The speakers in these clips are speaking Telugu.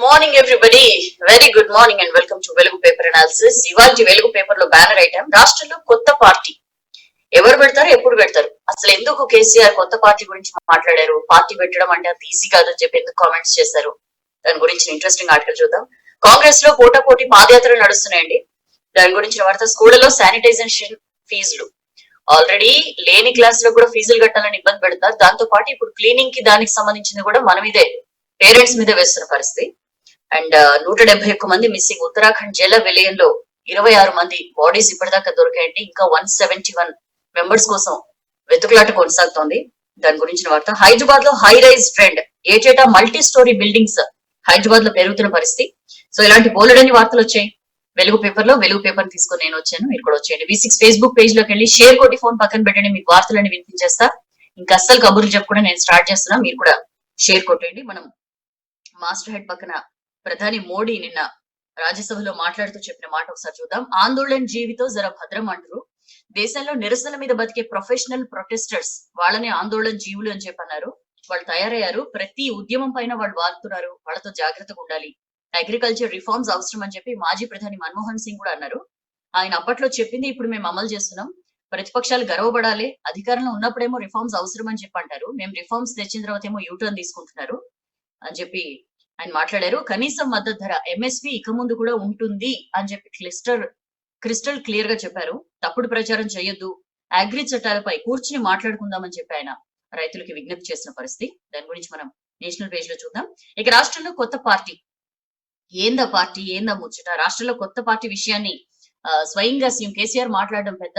Morning everybody, very good morning and welcome to వెలుగు పేపర్ అనాలిసిస్. ఇవాళ వెలుగు పేపర్ లో బ్యానర్ ఐటమ్, రాష్ట్రంలో కొత్త పార్టీ ఎవరు పెడతారు, ఎప్పుడు పెడతారు, అసలు ఎందుకు కేసీఆర్ కొత్త పార్టీ గురించి మాట్లాడారు, పార్టీ పెట్టడం అంటే అంత ఈజీ కాదని చెప్పి ఎందుకు కామెంట్స్ చేశారు, దాని గురించి ఇంట్రెస్టింగ్ ఆర్టికల్ చూద్దాం. కాంగ్రెస్ లో పోటాపోటీ పాదయాత్రలు నడుస్తున్నాయండి. దాని గురించి వార్త. స్కూళ్లలో శానిటైజేషన్ ఫీజులు ఆల్రెడీ లేని క్లాస్ లో కూడా ఫీజులు కట్టాలని ఇబ్బంది పెడతారు. దాంతో పాటు ఇప్పుడు క్లీనింగ్ కి దానికి సంబంధించింది కూడా మన మీదే, పేరెంట్స్ మీద వేస్తున్న పరిస్థితి. అండ్ 171 మంది మిస్సింగ్. ఉత్తరాఖండ్ జల విలయంలో 26 మంది బాడీస్ ఇప్పటిదాకా దొరికాయండి. ఇంకా 171 మెంబర్స్ కోసం వెతుకులాట కొనసాగుతోంది. దాని గురించిన వార్త. హైదరాబాద్ లో హై రైజ్ ట్రెండ్, ఏటేటా మల్టీ స్టోరీ బిల్డింగ్స్ హైదరాబాద్ లో పెరుగుతున్న పరిస్థితి. సో ఇలాంటి బోలెడని వార్తలు వచ్చాయి వెలుగు పేపర్ లో. వెలుగు పేపర్ తీసుకొని నేను వచ్చాను, మీరు కూడా వచ్చేయండి. V6 ఫేస్బుక్ పేజ్ లోకి వెళ్ళి షేర్ కొట్టి ఫోన్ పక్కన పెట్టండి, మీకు వార్తలన్నీ వినిపించేస్తా. ఇంకా అస్సలు కబుర్లు చెప్పుకుండా నేను స్టార్ట్ చేస్తున్నా, మీరు కూడా షేర్ కొట్టండి. మనం మాస్టర్ హెడ్ పక్కన ప్రధాని మోడీ నిన్న రాజ్యసభలో మాట్లాడుతూ చెప్పిన మాట ఒకసారి చూద్దాం. ఆందోళన జీవితో జర భద్రం అంటారు. దేశంలో నిరసన మీద బతికే ప్రొఫెషనల్ ప్రొటెస్టర్స్, వాళ్ళని ఆందోళన జీవులు అని చెప్పన్నారు. వాళ్ళు తయారయ్యారు, ప్రతి ఉద్యమం పైన వాళ్ళు వాడుతున్నారు, వాళ్ళతో జాగ్రత్తగా ఉండాలి. అగ్రికల్చర్ రిఫార్మ్స్ అవసరం అని చెప్పి మాజీ ప్రధాని మన్మోహన్ సింగ్ కూడా అన్నారు. ఆయన అప్పట్లో చెప్పింది ఇప్పుడు మేము అమలు చేస్తున్నాం. ప్రతిపక్షాలు గర్వపడాలి, అధికారంలో ఉన్నప్పుడేమో రిఫార్మ్స్ అవసరం అని చెప్పి అంటారు, మేము రిఫార్మ్స్ తెచ్చిన తర్వాత ఏమో యూటర్న్ తీసుకుంటున్నారు అని చెప్పి ఆయన మాట్లాడారు. కనీసం మద్దతు ధర ఎంఎస్పీ ఇక ముందు కూడా ఉంటుంది అని చెప్పి క్రిస్టల్ క్లియర్ గా చెప్పారు. తప్పుడు ప్రచారం చేయొద్దు, అగ్రి చట్టాలపై కూర్చుని మాట్లాడుకుందామని చెప్పి ఆయన రైతులకి విజ్ఞప్తి చేసిన పరిస్థితి. దాని గురించి మనం నేషనల్ పేజ్ లో చూద్దాం. ఇక రాష్ట్రంలో కొత్త పార్టీ ఏందా ముచ్చట. రాష్ట్రంలో కొత్త పార్టీ విషయాన్ని స్వయంగా సీఎం కేసీఆర్ మాట్లాడడం పెద్ద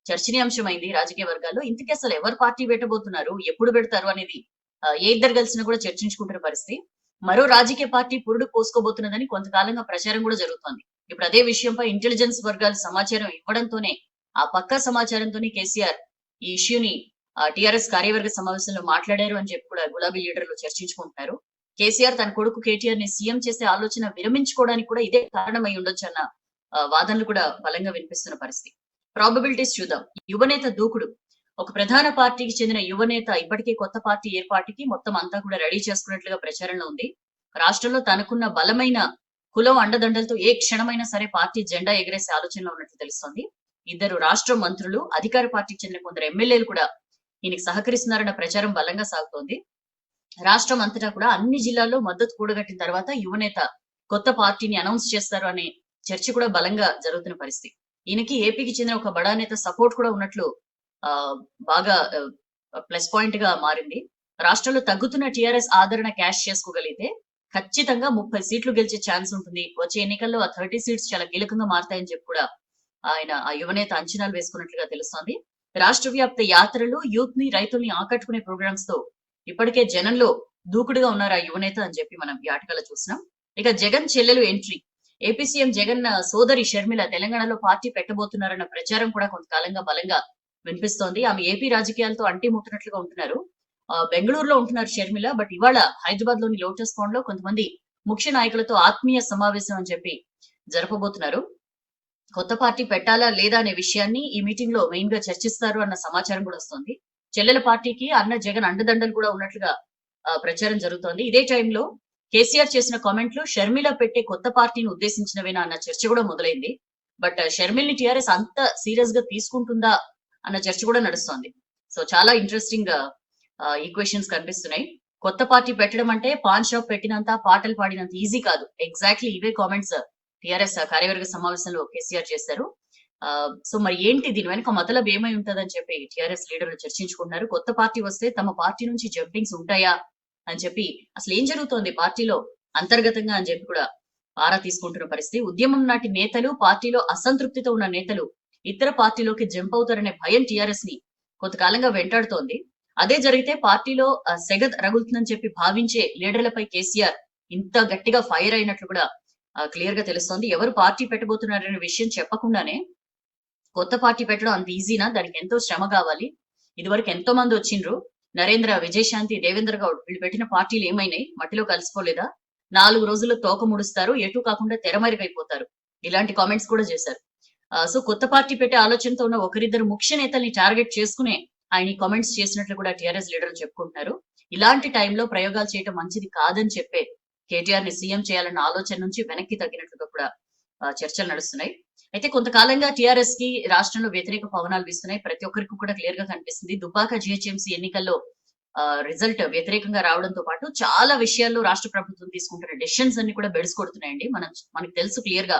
చర్చనీయాంశమైంది రాజకీయ వర్గాల్లో. ఇంతకీ అసలు ఎవరు పార్టీ పెట్టబోతున్నారు, ఎప్పుడు పెడతారు అనేది ఏ ఇద్దరు కలిసినా కూడా చర్చించుకుంటున్న పరిస్థితి. మరో రాజకీయ పార్టీ పురుడు పోసుకోబోతున్నదని కొంతకాలంగా ప్రచారం కూడా జరుగుతోంది. ఇప్పుడు అదే విషయంపై ఇంటెలిజెన్స్ వర్గాలు సమాచారం ఇవ్వడంతోనే, ఆ పక్కా సమాచారంతోనే కేసీఆర్ ఈ ఇష్యూని టిఆర్ఎస్ కార్యవర్గ సమావేశంలో మాట్లాడారు అని చెప్పి కూడా గులాబీ లీడర్లు చర్చించుకుంటున్నారు. కేసీఆర్ తన కొడుకు కేటీఆర్ ని సీఎం చేసే ఆలోచన విరమించుకోవడానికి కూడా ఇదే కారణమై ఉండొచ్చు అన్న వాదనలు కూడా బలంగా వినిపిస్తున్న పరిస్థితి. ప్రాబబిలిటీస్ చూద్దాం. యువనేత దూకుడు. ఒక ప్రధాన పార్టీకి చెందిన యువనేత ఇప్పటికే కొత్త పార్టీ ఏర్పాటుకి మొత్తం అంతా కూడా రెడీ చేసుకున్నట్లుగా ప్రచారంలో ఉంది. రాష్ట్రంలో తనకున్న బలమైన కులం అండదండలతో ఏ క్షణమైనా సరే పార్టీ జెండా ఎగరేసే ఆలోచనలో ఉన్నట్లు తెలుస్తోంది. ఇద్దరు రాష్ట్ర మంత్రులు, అధికార పార్టీకి చెందిన కొందరు ఎమ్మెల్యేలు కూడా ఈయనకి సహకరిస్తున్నారన్న ప్రచారం బలంగా సాగుతోంది. రాష్ట్రం అంతటా కూడా అన్ని జిల్లాల్లో మద్దతు కూడగట్టిన తర్వాత యువనేత కొత్త పార్టీని అనౌన్స్ చేస్తారు అనే చర్చ కూడా బలంగా జరుగుతున్న పరిస్థితి. ఈయనకి ఏపీకి చెందిన ఒక బడా నేత సపోర్ట్ కూడా ఉన్నట్లు బాగా ప్లస్ పాయింట్ గా మారింది. రాష్ట్రంలో తగ్గుతున్న టిఆర్ఎస్ ఆదరణ క్యాష్ చేసుకోగలిగితే ఖచ్చితంగా 30 సీట్లు గెలిచే ఛాన్స్ ఉంటుంది. వచ్చే ఎన్నికల్లో ఆ 30 సీట్స్ చాలా కీలకంగా మారతాయని చెప్పి కూడా ఆయన ఆ యువనేత అంచనాలు వేసుకున్నట్లుగా తెలుస్తోంది. రాష్ట్ర వ్యాప్త యాత్రలు, యూత్ ని, రైతుల్ని ఆకట్టుకునే ప్రోగ్రామ్స్ తో ఇప్పటికే జనంలో దూకుడుగా ఉన్నారు ఆ యువనేత అని చెప్పి మనం ఈ ఆటగాలో చూసినాం. ఇక జగన్ చెల్లెలు ఎంట్రీ. ఏపీ సీఎం జగన్ సోదరి షర్మిల తెలంగాణలో పార్టీ పెట్టబోతున్నారన్న ప్రచారం కూడా కొంతకాలంగా బలంగా వినిపిస్తోంది. ఆమె ఏపీ రాజకీయాలతో అంటి ముట్టినట్లుగా ఉంటున్నారు. బెంగళూరులో ఉంటున్నారు షర్మిల. బట్ ఇవాళ హైదరాబాద్ లోని లోటస్ పాండ్ లో కొంతమంది ముఖ్య నాయకులతో ఆత్మీయ సమావేశం అని చెప్పి జరపబోతున్నారు. కొత్త పార్టీ పెట్టాలా లేదా అనే విషయాన్ని ఈ మీటింగ్ లో మెయిన్ గా చర్చిస్తారు అన్న సమాచారం కూడా వస్తుంది. చెల్లెల పార్టీకి అన్న జగన్ అండదండలు కూడా ఉన్నట్లుగా ప్రచారం జరుగుతోంది. ఇదే టైంలో కేసీఆర్ చేసిన కామెంట్లు షర్మిల పెట్టే కొత్త పార్టీని ఉద్దేశించినవేనా అన్న చర్చ కూడా మొదలైంది. బట్ షర్మిల్ని టిఆర్ఎస్ అంత సీరియస్ గా తీసుకుంటుందా అన్న చర్చ కూడా నడుస్తోంది. సో చాలా ఇంట్రెస్టింగ్ ఈక్వేషన్స్ కనిపిస్తున్నాయి. కొత్త పార్టీ పెట్టడం అంటే పాన్ షాప్ పెట్టినంత, పాటలు పాడినంత ఈజీ కాదు. ఎగ్జాక్ట్లీ ఇవే కామెంట్స్ టిఆర్ఎస్ కార్యవర్గ సమావేశంలో కేసీఆర్ చేశారు. సో మరి ఏంటి దీని వెనుక మతలబ్ ఏమై ఉంటదని చెప్పి టిఆర్ఎస్ లీడర్లు చర్చించుకుంటున్నారు. కొత్త పార్టీ వస్తే తమ పార్టీ నుంచి జంపింగ్స్ ఉంటాయా అని చెప్పి, అసలు ఏం జరుగుతోంది పార్టీలో అంతర్గతంగా అని చెప్పి కూడా ఆరా తీసుకుంటున్న పరిస్థితి. ఉద్యమం నాటి నేతలు, పార్టీలో అసంతృప్తితో ఉన్న నేతలు ఇతర పార్టీలోకి జంప్ అవుతారనే భయం టిఆర్ఎస్ ని కొంతకాలంగా వెంటాడుతోంది. అదే జరిగితే పార్టీలో సెగ రగులుతుందని చెప్పి భావించే లీడర్లపై కేసీఆర్ ఇంత గట్టిగా ఫైర్ అయినట్లు కూడా క్లియర్ గా తెలుస్తోంది. ఎవరు పార్టీ పెట్టబోతున్నారనే విషయం చెప్పకుండానే కొత్త పార్టీ పెట్టడం అంత ఈజీనా? దానికి ఎంతో శ్రమ కావాలి. ఇదివరకు ఎంతో మంది వచ్చిండ్రు. నరేంద్ర, విజయశాంతి, దేవేంద్ర గౌడ్ వీళ్ళు పెట్టిన పార్టీలు ఏమైనాయి? మట్టిలో కలిసిపోలేదా? 4 రోజుల్లో తోక ముడుస్తారు, ఎటు కాకుండా తెరమరిగైపోతారు. ఇలాంటి కామెంట్స్ కూడా చేశారు. సో కొత్త పార్టీ పెట్టే ఆలోచనతో ఉన్న ఒకరిద్దరు ముఖ్య నేతల్ని టార్గెట్ చేసుకునే ఆయన కామెంట్స్ చేసినట్లు కూడా టిఆర్ఎస్ లీడర్లు చెప్పుకుంటున్నారు. ఇలాంటి టైంలో ప్రయోగాలు చేయడం మంచిది కాదని చెప్పే కేటీఆర్ ని సీఎం చేయాలన్న ఆలోచన నుంచి వెనక్కి తగ్గినట్లుగా కూడా చర్చలు నడుస్తున్నాయి. అయితే కొంతకాలంగా టీఆర్ఎస్ కి రాష్ట్రంలో వ్యతిరేక పవనాలు వీస్తున్నాయి. ప్రతి ఒక్కరికి కూడా క్లియర్ గా కనిపిస్తుంది. దుబ్బాక జిహెచ్ఎంసీ ఎన్నికల్లో రిజల్ట్ వ్యతిరేకంగా రావడంతో పాటు చాలా విషయాల్లో రాష్ట్ర ప్రభుత్వం తీసుకుంటున్న డెసిషన్స్ అన్ని కూడా బెడిసి కొడుతున్నాయండి. మనకు తెలుసు క్లియర్ గా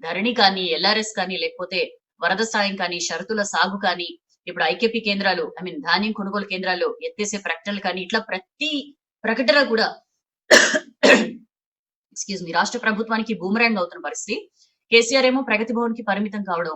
ధరణి కానీ, ఎల్ఆర్ఎస్ కానీ, లేకపోతే వరద సాయం కానీ, షరతుల సాగు కానీ, ఇప్పుడు ఐకేపీ కేంద్రాలు ధాన్యం కొనుగోలు కేంద్రాలు ఎత్తేసే ప్రకటనలు కానీ, ఇట్లా ప్రతి ప్రకటన కూడా ఎక్స్క్యూజ్ మీ రాష్ట్ర ప్రభుత్వానికి బూమరాంగ్ అవుతున్న పరిస్థితి. కేసీఆర్ ఏమో ప్రగతి భవన్ కి పరిమితం కావడం,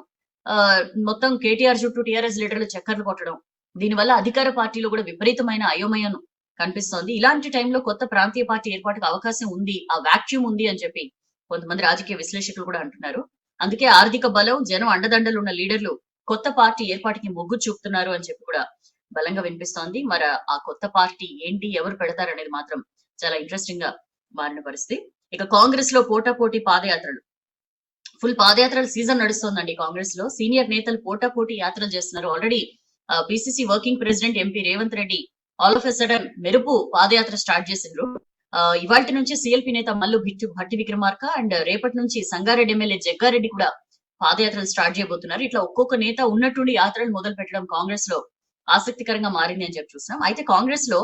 మొత్తం కేటీఆర్ చుట్టూ టీఆర్ఎస్ లీడర్లు చక్కర్లు కొట్టడం, దీనివల్ల అధికార పార్టీలో కూడా విపరీతమైన అయోమయం కనిపిస్తోంది. ఇలాంటి టైంలో కొత్త ప్రాంతీయ పార్టీ ఏర్పాటుకు అవకాశం ఉంది, ఆ వాక్యూమ్ ఉంది అని చెప్పి కొంతమంది రాజకీయ విశ్లేషకులు కూడా అంటున్నారు. అందుకే ఆర్థిక బలం, జనం అండదండలు ఉన్న లీడర్లు కొత్త పార్టీ ఏర్పాటుకి మొగ్గు చూపుతున్నారు అని చెప్పి కూడా బలంగా వినిపిస్తోంది. మరి ఆ కొత్త పార్టీ ఏంటి, ఎవరు పెడతారు అనేది మాత్రం చాలా ఇంట్రెస్టింగ్ గా మారిన పరిస్థితి. ఇక కాంగ్రెస్ లో పోటాపోటీ పాదయాత్రలు, ఫుల్ పాదయాత్రల సీజన్ నడుస్తోందండి. కాంగ్రెస్ లో సీనియర్ నేతలు పోటాపోటీ యాత్రలు చేస్తున్నారు. Already PCC working president MP Revanth Reddy all of a sudden మెరుపు పాదయాత్ర స్టార్ట్ చేసిండ్రు. ఇవాల్టి నుంచి సిఎల్పి నేత మల్లు భట్టి విక్రమార్క అండ్ రేపటి నుంచి సంగారెడ్డి ఎమ్మెల్యే జగ్గారెడ్డి కూడా పాదయాత్రలు స్టార్ట్ చేయబోతున్నారు. ఇట్లా ఒక్కొక్క నేత ఉన్నట్టుండి యాత్రలు మొదలు పెట్టడం కాంగ్రెస్ లో ఆసక్తికరంగా మారింది అని చెప్పి చూస్తున్నాం. అయితే కాంగ్రెస్ లో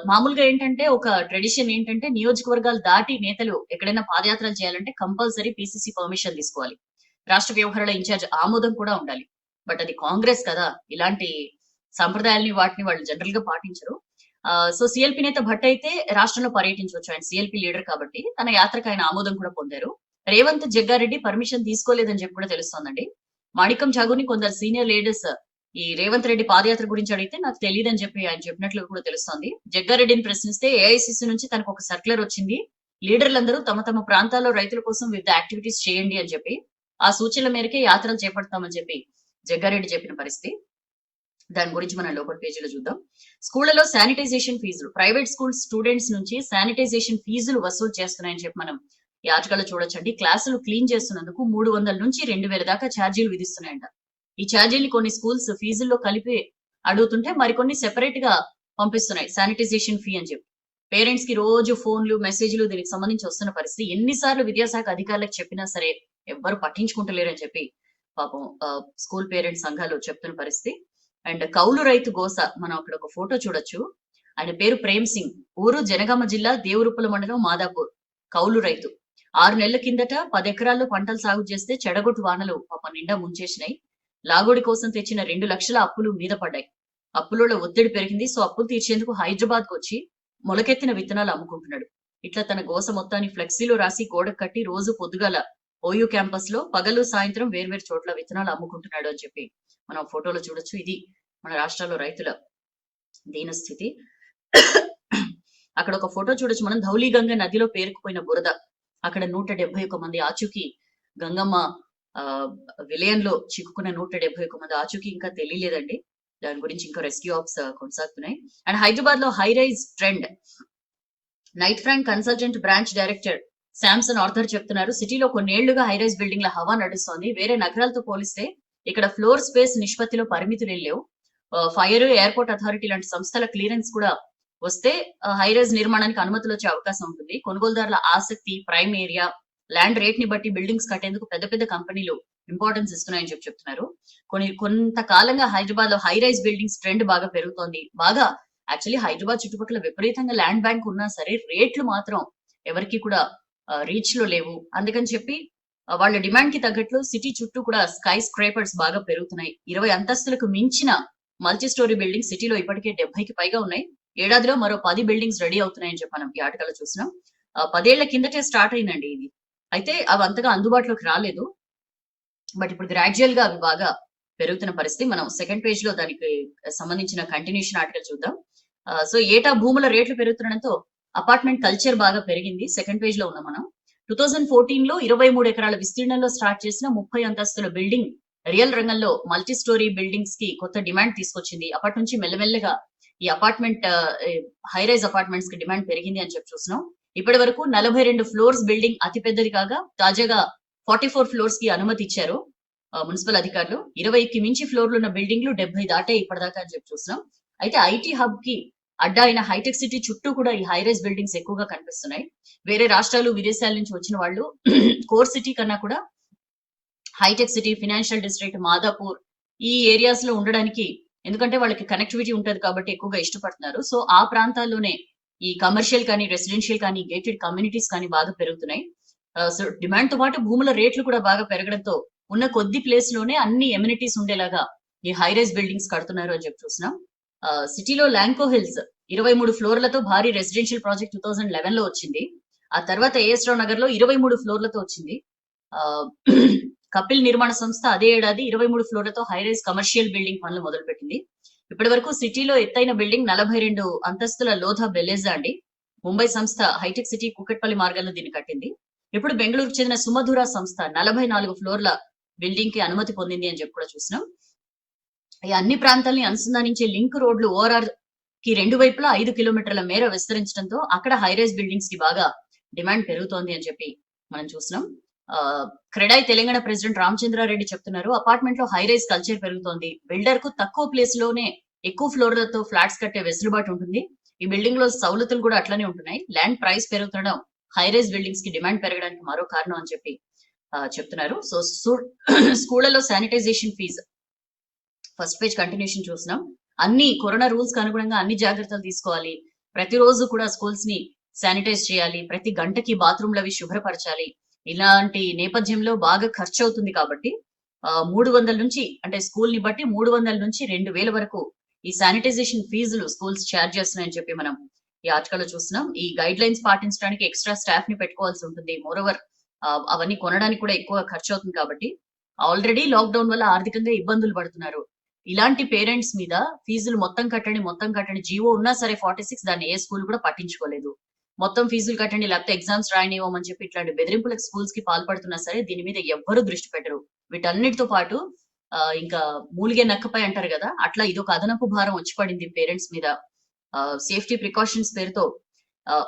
మామూలుగా ఏంటంటే ఒక ట్రెడిషన్ ఏంటంటే నియోజకవర్గాలు దాటి నేతలు ఎక్కడైనా పాదయాత్రలు చేయాలంటే కంపల్సరీ పిసిసి పర్మిషన్ తీసుకోవాలి, రాష్ట్ర వ్యవహారాల ఇన్ఛార్జ్ ఆమోదం కూడా ఉండాలి. బట్ అది కాంగ్రెస్ కదా, ఇలాంటి సంప్రదాయాల్ని వాటిని వాళ్ళు జనరల్ గా పాటించరు. సో సిఎల్పి నేత భట్ అయితే రాష్ట్రంలో పర్యటించవచ్చు, ఆయన సిఎల్పి లీడర్ కాబట్టి తన యాత్రకు ఆయన ఆమోదం కూడా పొందారు. రేవంత్ జగ్గారెడ్డి పర్మిషన్ తీసుకోలేదని చెప్పి కూడా తెలుస్తోందండి. మాణికం ఠాగూర్ని కొందరు సీనియర్ లీడర్స్ ఈ రేవంత్ రెడ్డి పాదయాత్ర గురించి అడిగితే నాకు తెలియదని చెప్పి ఆయన చెప్పినట్లు కూడా తెలుస్తోంది. జగ్గారెడ్డిని ప్రశ్నిస్తే ఏఐసిసి నుంచి తనకు ఒక సర్క్యులర్ వచ్చింది, లీడర్లందరూ తమ తమ ప్రాంతాల్లో రైతుల కోసం వివిధ యాక్టివిటీస్ చేయండి అని చెప్పి, ఆ సూచనల మేరకే యాత్రలు చేపడతామని చెప్పి జగ్గారెడ్డి చెప్పిన పరిస్థితి. దాని గురించి మనం లోపల పేజీలో చూద్దాం. స్కూళ్లలో శానిటైజేషన్ ఫీజులు, ప్రైవేట్ స్కూల్ స్టూడెంట్స్ నుంచి శానిటైజేషన్ ఫీజులు వసూలు చేస్తున్నాయని చెప్పి మనం ఈ ఆర్టికల్లో చూడొచ్చండి. క్లాసులు క్లీన్ చేస్తున్నందుకు 300 నుంచి 2000 దాకా ఛార్జీలు విధిస్తున్నాయంట. ఈ ఛార్జీలు కొన్ని స్కూల్స్ ఫీజుల్లో కలిపి అడుగుతుంటే మరికొన్ని సెపరేట్ గా పంపిస్తున్నాయి శానిటైజేషన్ ఫీ అని చెప్పి. పేరెంట్స్ కి రోజు ఫోన్లు, మెసేజ్లు దీనికి సంబంధించి వస్తున్న పరిస్థితి. ఎన్నిసార్లు విద్యాశాఖ అధికారులకు చెప్పినా సరే ఎవ్వరు పట్టించుకుంటలేరని చెప్పి పాపం స్కూల్ పేరెంట్స్ సంఘాలు చెప్తున్న పరిస్థితి. అండ్ కౌలు రైతు గోస, మనం అక్కడ ఒక ఫోటో చూడొచ్చు. ఆయన పేరు ప్రేమ్ సింగ్, ఊరు జనగామ జిల్లా దేవరుప్పల మండలం మాదాపూర్. కౌలు రైతు 6 నెలల కిందట 10 ఎకరాల్లో పంటలు సాగు చేస్తే చెడగొట్టు వానలు పాపం నిండా ముంచేసినాయి. లాగోడి కోసం తెచ్చిన 2 లక్షల అప్పులు మీద పడ్డాయి. అప్పులలో ఒత్తిడి పెరిగింది. సో అప్పులు తీర్చేందుకు హైదరాబాద్ కు వచ్చి మొలకెత్తిన విత్తనాలు అమ్ముకుంటున్నాడు. ఇట్లా తన గోస మొత్తాన్ని ఫ్లెక్సీలో రాసి గోడ కట్టి రోజు పొద్దుగాల ఓయూ క్యాంపస్ లో పగలు సాయంత్రం వేర్వేరు చోట్ల విత్తనాలు అమ్ముకుంటున్నాడు అని చెప్పి మనం ఫోటోలో చూడొచ్చు. ఇది మన రాష్ట్రాల్లో రైతుల దీనస్థితి. అక్కడ ఒక ఫోటో చూడొచ్చు మనం, ధౌలీగంగ నదిలో పేరుకుపోయిన బురద. అక్కడ 171 మంది ఆచూకీ, గంగమ్మ విలయంలో చిక్కుకున్న 171 మంది ఆచూకీ ఇంకా తెలియలేదండి. దాని గురించి ఇంకా రెస్క్యూ ఆప్స్ కొనసాగుతున్నాయి. అండ్ హైదరాబాద్ లో high rise trend. Knight Frank consultant branch director Samson Arthur చెప్తున్నారు, సిటీలో కొన్నేళ్లుగా హై రైజ్ బిల్డింగ్ల హవా నడుస్తోంది. వేరే నగరాలతో పోలిస్తే ఇక్కడ ఫ్లోర్ స్పేస్ నిష్పత్తిలో పరిమితులు లేవు. ఫైర్, ఎయిర్పోర్ట్ అథారిటీ లాంటి సంస్థల క్లియరెన్స్ కూడా వస్తే హై రైజ్ నిర్మాణానికి అనుమతులు వచ్చే అవకాశం ఉంటుంది. కొనుగోలుదారుల ఆసక్తి, ప్రైమ్ ఏరియా, ల్యాండ్ రేట్ ని బట్టి బిల్డింగ్స్ కట్టేందుకు పెద్ద పెద్ద కంపెనీలు ఇంపార్టెన్స్ ఇస్తున్నాయని చెప్తున్నారు. కొంతకాలంగా హైదరాబాద్ లో హై రైజ్ బిల్డింగ్స్ ట్రెండ్ బాగా పెరుగుతోంది. బాగా యాక్చువల్లీ హైదరాబాద్ చుట్టుపక్కల విపరీతంగా ల్యాండ్ బ్యాంక్ ఉన్నా సరే రేట్లు మాత్రం ఎవరికి కూడా రీచ్ లో లేవు. అందుకని చెప్పి వాళ్ళ డిమాండ్ కి తగ్గట్లు సిటీ చుట్టూ కూడా స్కై స్క్రేపర్స్ బాగా పెరుగుతున్నాయి. 20 అంతస్తులకు మించిన మల్టీ స్టోరీ బిల్డింగ్స్ సిటీలో ఇప్పటికే 70కి పైగా ఉన్నాయి. ఏడాదిలో మరో 10 బిల్డింగ్స్ రెడీ అవుతున్నాయని చెప్పి మనం ఈ ఆర్టికల్ చూసినాం. 10 ఏళ్ల కిందటే స్టార్ట్ అయిందండి ఇది. అయితే అవి అంతగా అందుబాటులోకి రాలేదు. బట్ ఇప్పుడు గ్రాడ్యువల్ గా అవి బాగా పెరుగుతున్న పరిస్థితి. మనం సెకండ్ పేజ్ లో దానికి సంబంధించిన కంటిన్యూషన్ ఆర్టికల్ చూద్దాం. సో ఏటా భూముల రేట్లు పెరుగుతుండడంతో అపార్ట్మెంట్ కల్చర్ బాగా పెరిగింది. సెకండ్ పేజ్ లో ఉన్నాం మనం. 2014 లో 23 ఎకరాల విస్తీర్ణంలో స్టార్ట్ చేసిన 30 అంతస్తుల బిల్డింగ్ రియల్ రంగంలో మల్టీ స్టోరీ బిల్డింగ్స్ కి కొత్త డిమాండ్ తీసుకొచ్చింది. అప్పటి నుంచి మెల్లమెల్లగా ఈ అపార్ట్మెంట్ హై రైజ్ అపార్ట్మెంట్స్ కి డిమాండ్ పెరిగింది అని చెప్పి చూస్తున్నాం. ఇప్పటి వరకు 42 ఫ్లోర్స్ బిల్డింగ్ అతి పెద్దది కాగా తాజాగా 44 ఫ్లోర్స్ కి అనుమతి ఇచ్చారు మున్సిపల్ అధికారులు. 20కి మించి ఫ్లోర్లు ఉన్న బిల్డింగ్లు 70 దాటే ఇప్పటిదాకా అని చెప్పి చూస్తున్నాం. అయితే ఐటీ హబ్ కి అడ్డా అయిన హైటెక్ సిటీ చుట్టూ కూడా ఈ హైరైజ్ బిల్డింగ్స్ ఎక్కువగా కనిపిస్తున్నాయి. వేరే రాష్ట్రాలు విదేశాల నుంచి వచ్చిన వాళ్ళు కోర్ సిటీ కన్నా కూడా హైటెక్ సిటీ, ఫినాన్షియల్ డిస్ట్రిక్ట్, మాదాపూర్ ఈ ఏరియాస్ లో ఉండడానికి, ఎందుకంటే వాళ్ళకి కనెక్టివిటీ ఉంటది కాబట్టి ఎక్కువగా ఇష్టపడుతున్నారు. సో ఆ ప్రాంతాల్లోనే ఈ కమర్షియల్ కానీ, రెసిడెన్షియల్ కానీ, గేటెడ్ కమ్యూనిటీస్ కానీ బాగా పెరుగుతున్నాయి. సో డిమాండ్ తో పాటు భూముల రేట్లు కూడా బాగా పెరగడంతో ఉన్న కొద్ది ప్లేస్ లోనే అన్ని ఎమ్యూనిటీస్ ఉండేలాగా ఈ హైరైజ్ బిల్డింగ్స్ కడుతున్నారు అని చెప్పి చూస్తున్నాం. సిటీలో ల్యాంకో హిల్స్ 23 ఫ్లోర్లతో భారీ రెసిడెన్షియల్ ప్రాజెక్ట్ 2011 లో వచ్చింది. ఆ తర్వాత ఏఎస్ రావు నగర్ లో 23 ఫ్లోర్లతో వచ్చింది. ఆ, కపిల్ నిర్మాణ సంస్థ అదే ఏడాది 23 ఫ్లోర్లతో హైరైజ్ కమర్షియల్ బిల్డింగ్ పనులు మొదలుపెట్టింది. ఇప్పటి వరకు సిటీలో ఎత్తైన బిల్డింగ్ 42 అంతస్తుల లోధా బెలెజా అండి. ముంబై సంస్థ హైటెక్ సిటీ కూకట్పల్లి మార్గంలో దీన్ని కట్టింది. ఇప్పుడు బెంగళూరుకు చెందిన సుమధుర సంస్థ 44 ఫ్లోర్ల బిల్డింగ్ కి అనుమతి పొందింది అని చెప్పి కూడా చూసినాం. ఈ అన్ని ప్రాంతాలని అనుసంధానించే లింక్ రోడ్లు ఓఆర్ఆర్ కి రెండు వైపులా 5 కిలోమీటర్ల మేర విస్తరించడంతో అక్కడ హైరైజ్ బిల్డింగ్స్ కి బాగా డిమాండ్ పెరుగుతోంది అని చెప్పి మనం చూసినాం. క్రెడాయ్ తెలంగాణ ప్రెసిడెంట్ రామచంద్రారెడ్డి చెప్తున్నారు, అపార్ట్మెంట్ లో హైరైజ్ కల్చర్ పెరుగుతోంది. బిల్డర్ కు తక్కువ ప్లేస్ లోనే ఎక్కువ ఫ్లోర్లతో ఫ్లాట్స్ కట్టే వెసులుబాటు ఉంటుంది. ఈ బిల్డింగ్ లో సౌలతులు కూడా అట్లనే ఉంటున్నాయి. ల్యాండ్ ప్రైస్ పెరుగుతుండడం హైరైజ్ బిల్డింగ్స్ కి డిమాండ్ పెరగడానికి మరో కారణం అని చెప్పి చెప్తున్నారు. సో స్కూళ్లలో sanitization fees first page continuation చూసినాం. అన్ని కరోనా రూల్స్ కి అనుగుణంగా అన్ని జాగ్రత్తలు తీసుకోవాలి. ప్రతిరోజు కూడా స్కూల్స్ ని శానిటైజ్ చేయాలి. ప్రతి గంటకి బాత్రూమ్లు అవి శుభ్రపరచాలి. ఇలాంటి నేపథ్యంలో బాగా ఖర్చు అవుతుంది కాబట్టి 300 నుంచి, అంటే స్కూల్ ని బట్టి 300 నుంచి 2000 వరకు ఈ శానిటైజేషన్ ఫీజులు స్కూల్స్ ఛార్జ్ చేస్తున్నాయని చెప్పి మనం ఈ ఆర్టికల్ లో చూస్తున్నాం. ఈ గైడ్ లైన్స్ పాటించడానికి ఎక్స్ట్రా స్టాఫ్ ని పెట్టుకోవాల్సి ఉంటుంది. మోరోవర్ అవన్నీ కొనడానికి కూడా ఎక్కువ ఖర్చు అవుతుంది కాబట్టి ఆల్రెడీ లాక్డౌన్ వల్ల ఆర్థికంగా ఇబ్బందులు పడుతున్నారు. ఇలాంటి పేరెంట్స్ మీద ఫీజులు మొత్తం కట్టండి జీవో ఉన్నా సరే 46 దాన్ని ఏ స్కూల్ కూడా పట్టించుకోలేదు. మొత్తం ఫీజులు కట్టండి లేకపోతే ఎగ్జామ్స్ రాయనివ్వమని చెప్పి ఇట్లాంటి బెదిరింపులకు స్కూల్స్ కి పాల్పడుతున్నా సరే దీని మీద ఎవ్వరూ దృష్టి పెట్టరు. వీటన్నిటితో పాటు ఇంకా మూలిగే నక్కపై అంటారు కదా, అట్లా ఇదొక అదనపు భారం వచ్చి పడింది పేరెంట్స్ మీద. సేఫ్టీ ప్రికాషన్స్ పేరుతో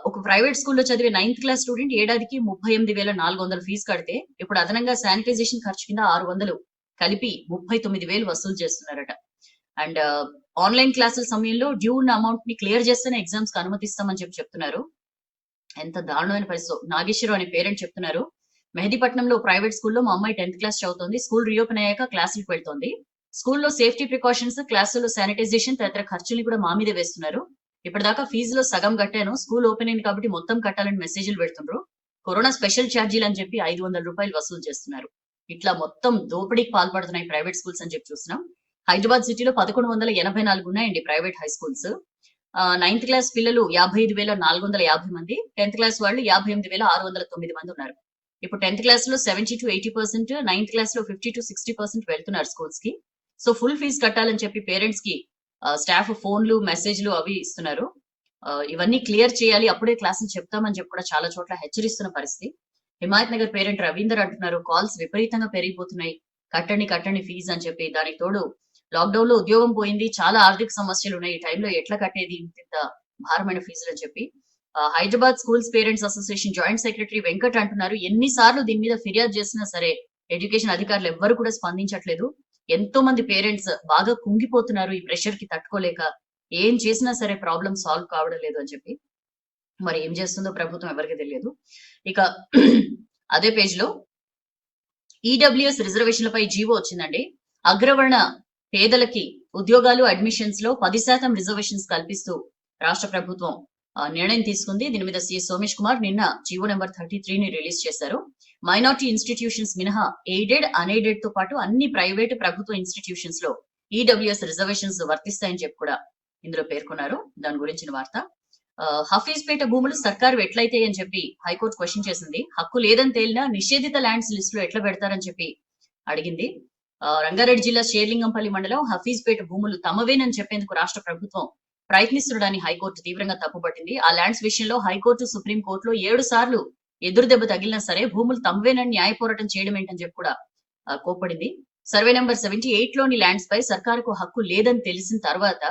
ఒక ప్రైవేట్ స్కూల్లో చదివే 9th క్లాస్ స్టూడెంట్ ఏడాదికి 38,400 ఫీజు కడితే ఇప్పుడు అదనంగా శానిటైజేషన్ ఖర్చు కింద 600 కలిపి 39,000 వసూలు చేస్తున్నారట. అండ్ ఆన్లైన్ క్లాసుల సమయంలో డ్యూ ఉన్న అమౌంట్ ని క్లియర్ చేస్తేనే ఎగ్జామ్స్ కి అనుమతిస్తామని చెప్పి చెప్తున్నారు. ఎంత దారుణమైన పరిస్థితి. నాగేశ్వరరావు అనే పేరెంట్ చెప్తున్నారు, మెహదీపట్నంలో ప్రైవేట్ స్కూల్లో మా అమ్మాయి 10th క్లాస్ చదువుతోంది. స్కూల్ రీఓపెన్ అయ్యాక క్లాసులకు వెళ్తోంది. స్కూల్లో సేఫ్టీ ప్రికాషన్స్, క్లాసుల్లో శానిటైజేషన్ తదితర ఖర్చుల్ని కూడా మా మీద వేస్తున్నారు. ఇప్పటిదాకా ఫీజులో సగం కట్టాను. స్కూల్ ఓపెన్ అయింది కాబట్టి మొత్తం కట్టాలని మెసేజ్లు పెడుతున్నారు. కరోనా స్పెషల్ ఛార్జీలు అని చెప్పి 500 రూపాయలు వసూలు చేస్తున్నారు. ఇట్లా మొత్తం దోపిడీకి పాల్పడుతున్నాయి ప్రైవేట్ స్కూల్స్ అని చెప్పి చూస్తున్నాం. హైదరాబాద్ సిటీలో 1184 ఉన్నాయండి private high schools. 9th class పిల్లలు 55,450 మంది, 10th క్లాస్ వాళ్ళు 58,609 మంది ఉన్నారు. ఇప్పుడు 10th క్లాస్ లో 70 to 80%, 9th క్లాస్ లో 50 to 60% వెళ్తున్నారు స్కూల్స్ కి. సో ఫుల్ ఫీజు కట్టాలని చెప్పి పేరెంట్స్ కి స్టాఫ్ ఫోన్లు, మెసేజ్లు అవి ఇస్తున్నారు. ఇవన్నీ క్లియర్ చేయాలి, అప్పుడే క్లాసులు చెప్తామని చెప్పి కూడా చాలా చోట్ల హెచ్చరిస్తున్న పరిస్థితి. హిమాయత్ నగర్ పేరెంట్ రవీందర్ అంటున్నారు, కాల్స్ విపరీతంగా పెరిగిపోతున్నాయి, కట్టండి ఫీజు అని చెప్పి. దానికి తోడు లాక్డౌన్ లో ఉద్యోగం పోయింది, చాలా ఆర్థిక సమస్యలు ఉన్నాయి, ఈ టైంలో ఎట్లా కట్టేది ఇంత భారమైన ఫీజులు అని చెప్పి. Hyderabad schools parents association joint secretary Venkat అంటున్నారు, ఎన్నిసార్లు దీని మీద ఫిర్యాదు చేసినా సరే ఎడ్యుకేషన్ అధికారులు ఎవ్వరు కూడా స్పందించట్లేదు. ఎంతో మంది పేరెంట్స్ బాగా కుంగిపోతున్నారు ఈ ప్రెషర్ కి తట్టుకోలేక. ఏం చేసినా సరే ప్రాబ్లం సాల్వ్ కావడం లేదు అని చెప్పి. మరి ఏం చేస్తుందో ప్రభుత్వం ఎవరికి తెలియదు. ఇక అదే పేజ్ లో ఈడబ్ల్యూఎస్ రిజర్వేషన్లపై జీవో వచ్చిందండి. అగ్రవర్ణ పేదలకి ఉద్యోగాలు, అడ్మిషన్స్ లో 10% రిజర్వేషన్స్ కల్పిస్తూ రాష్ట్ర ప్రభుత్వం నిర్ణయం తీసుకుంది. దీని మీద సిఎస్ సోమేష్ కుమార్ నిన్న జీవో నెంబర్ 33 ని రిలీజ్ చేశారు. మైనారిటీ ఇన్స్టిట్యూషన్స్ మినహా ఎయిడెడ్, అన్ఎయిడెడ్ తో పాటు అన్ని ప్రైవేట్, ప్రభుత్వ ఇన్స్టిట్యూషన్స్ లో ఈడబ్ల్యూఎస్ రిజర్వేషన్స్ వర్తిస్తాయని చెప్పి కూడా ఇందులో పేర్కొన్నారు. దాని గురించిన వార్త. హఫీజ్పేట భూములు సర్కారు ఎట్లయితే అని చెప్పి హైకోర్టు క్వశ్చన్ చేసింది. హక్కు లేదని తేలినా నిషేధిత ల్యాండ్స్ లిస్ట్ లో ఎట్లా పెడతారని చెప్పి అడిగింది. రంగారెడ్డి జిల్లా షేర్లింగంపల్లి మండలం హఫీజ్పేట భూములు తమవేనని చెప్పేందుకు రాష్ట్ర ప్రభుత్వం ప్రయత్నిస్తుండని హైకోర్టు తీవ్రంగా తప్పుపట్టింది. ఆ ల్యాండ్స్ విషయంలో హైకోర్టు, సుప్రీంకోర్టులో 7 సార్లు ఎదురు దెబ్బ తగిలినా సరే భూములు తమవేనని న్యాయ పోరాటం చేయడం ఏంటని చెప్పి కూడా కోప్పడింది. సర్వే నెంబర్ 78 లోని ల్యాండ్స్ పై సర్కారుకు హక్కు లేదని తెలిసిన తర్వాత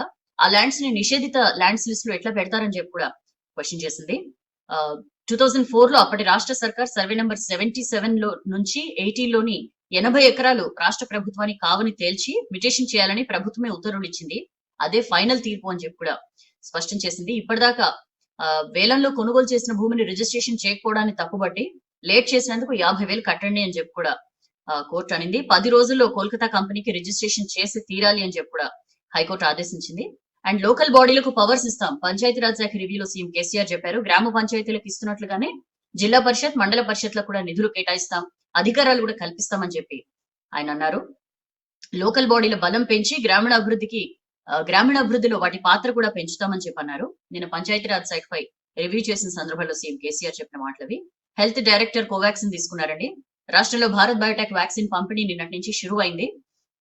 ఆ ల్యాండ్స్ ని నిషేధిత ల్యాండ్స్ లిస్ట్ లో ఎట్లా పెడతారని చెప్పి కూడా క్వశ్చన్ చేసింది. 2004 లో అప్పటి రాష్ట్ర సర్కార్ సర్వే నెంబర్ 77 లో నుంచి 18 లోని 80 ఎకరాలు రాష్ట్ర ప్రభుత్వానికి కావని తేల్చి మిటేషన్ చేయాలని ప్రభుత్వమే ఉత్తర్వులు ఇచ్చింది. అదే ఫైనల్ తీర్పు అని చెప్పి కూడా స్పష్టం చేసింది. ఇప్పటిదాకా వేలంలో కొనుగోలు చేసిన భూమిని రిజిస్ట్రేషన్ చేయకపోవడాన్ని తప్పుబట్టి లేట్ చేసినందుకు 50,000 కట్టండి అని చెప్పి కూడా కోర్టు అనింది. 10 రోజుల్లో కోల్కతా కంపెనీకి రిజిస్ట్రేషన్ చేసి తీరాలి అని చెప్పి కూడా హైకోర్టు ఆదేశించింది. అండ్ లోకల్ బాడీలకు పవర్స్ ఇస్తాం, పంచాయతీరాజ్ శాఖ రివ్యూలో సీఎం కేసీఆర్ చెప్పారు. గ్రామ పంచాయతీలకు ఇస్తున్నట్లుగానే జిల్లా పరిషత్, మండల పరిషత్లకు కూడా నిధులు కేటాయిస్తాం, అధికారాలు కూడా కల్పిస్తామని చెప్పి ఆయన అన్నారు. లోకల్ బాడీల బలం పెంచి గ్రామీణాభివృద్ధిలో వాటి పాత్ర కూడా పెంచుతామని చెప్పి అన్నారు. నిన్న పంచాయతీరాజ్ శాఖపై రివ్యూ చేసిన సందర్భంలో సీఎం కేసీఆర్ చెప్పిన మాటలవి. హెల్త్ డైరెక్టర్ కోవాక్సిన్ తీసుకున్నారండి. రాష్ట్రంలో భారత్ బయోటెక్ వ్యాక్సిన్ పంపిణీ నిన్నటి నుంచి షురూ అయింది.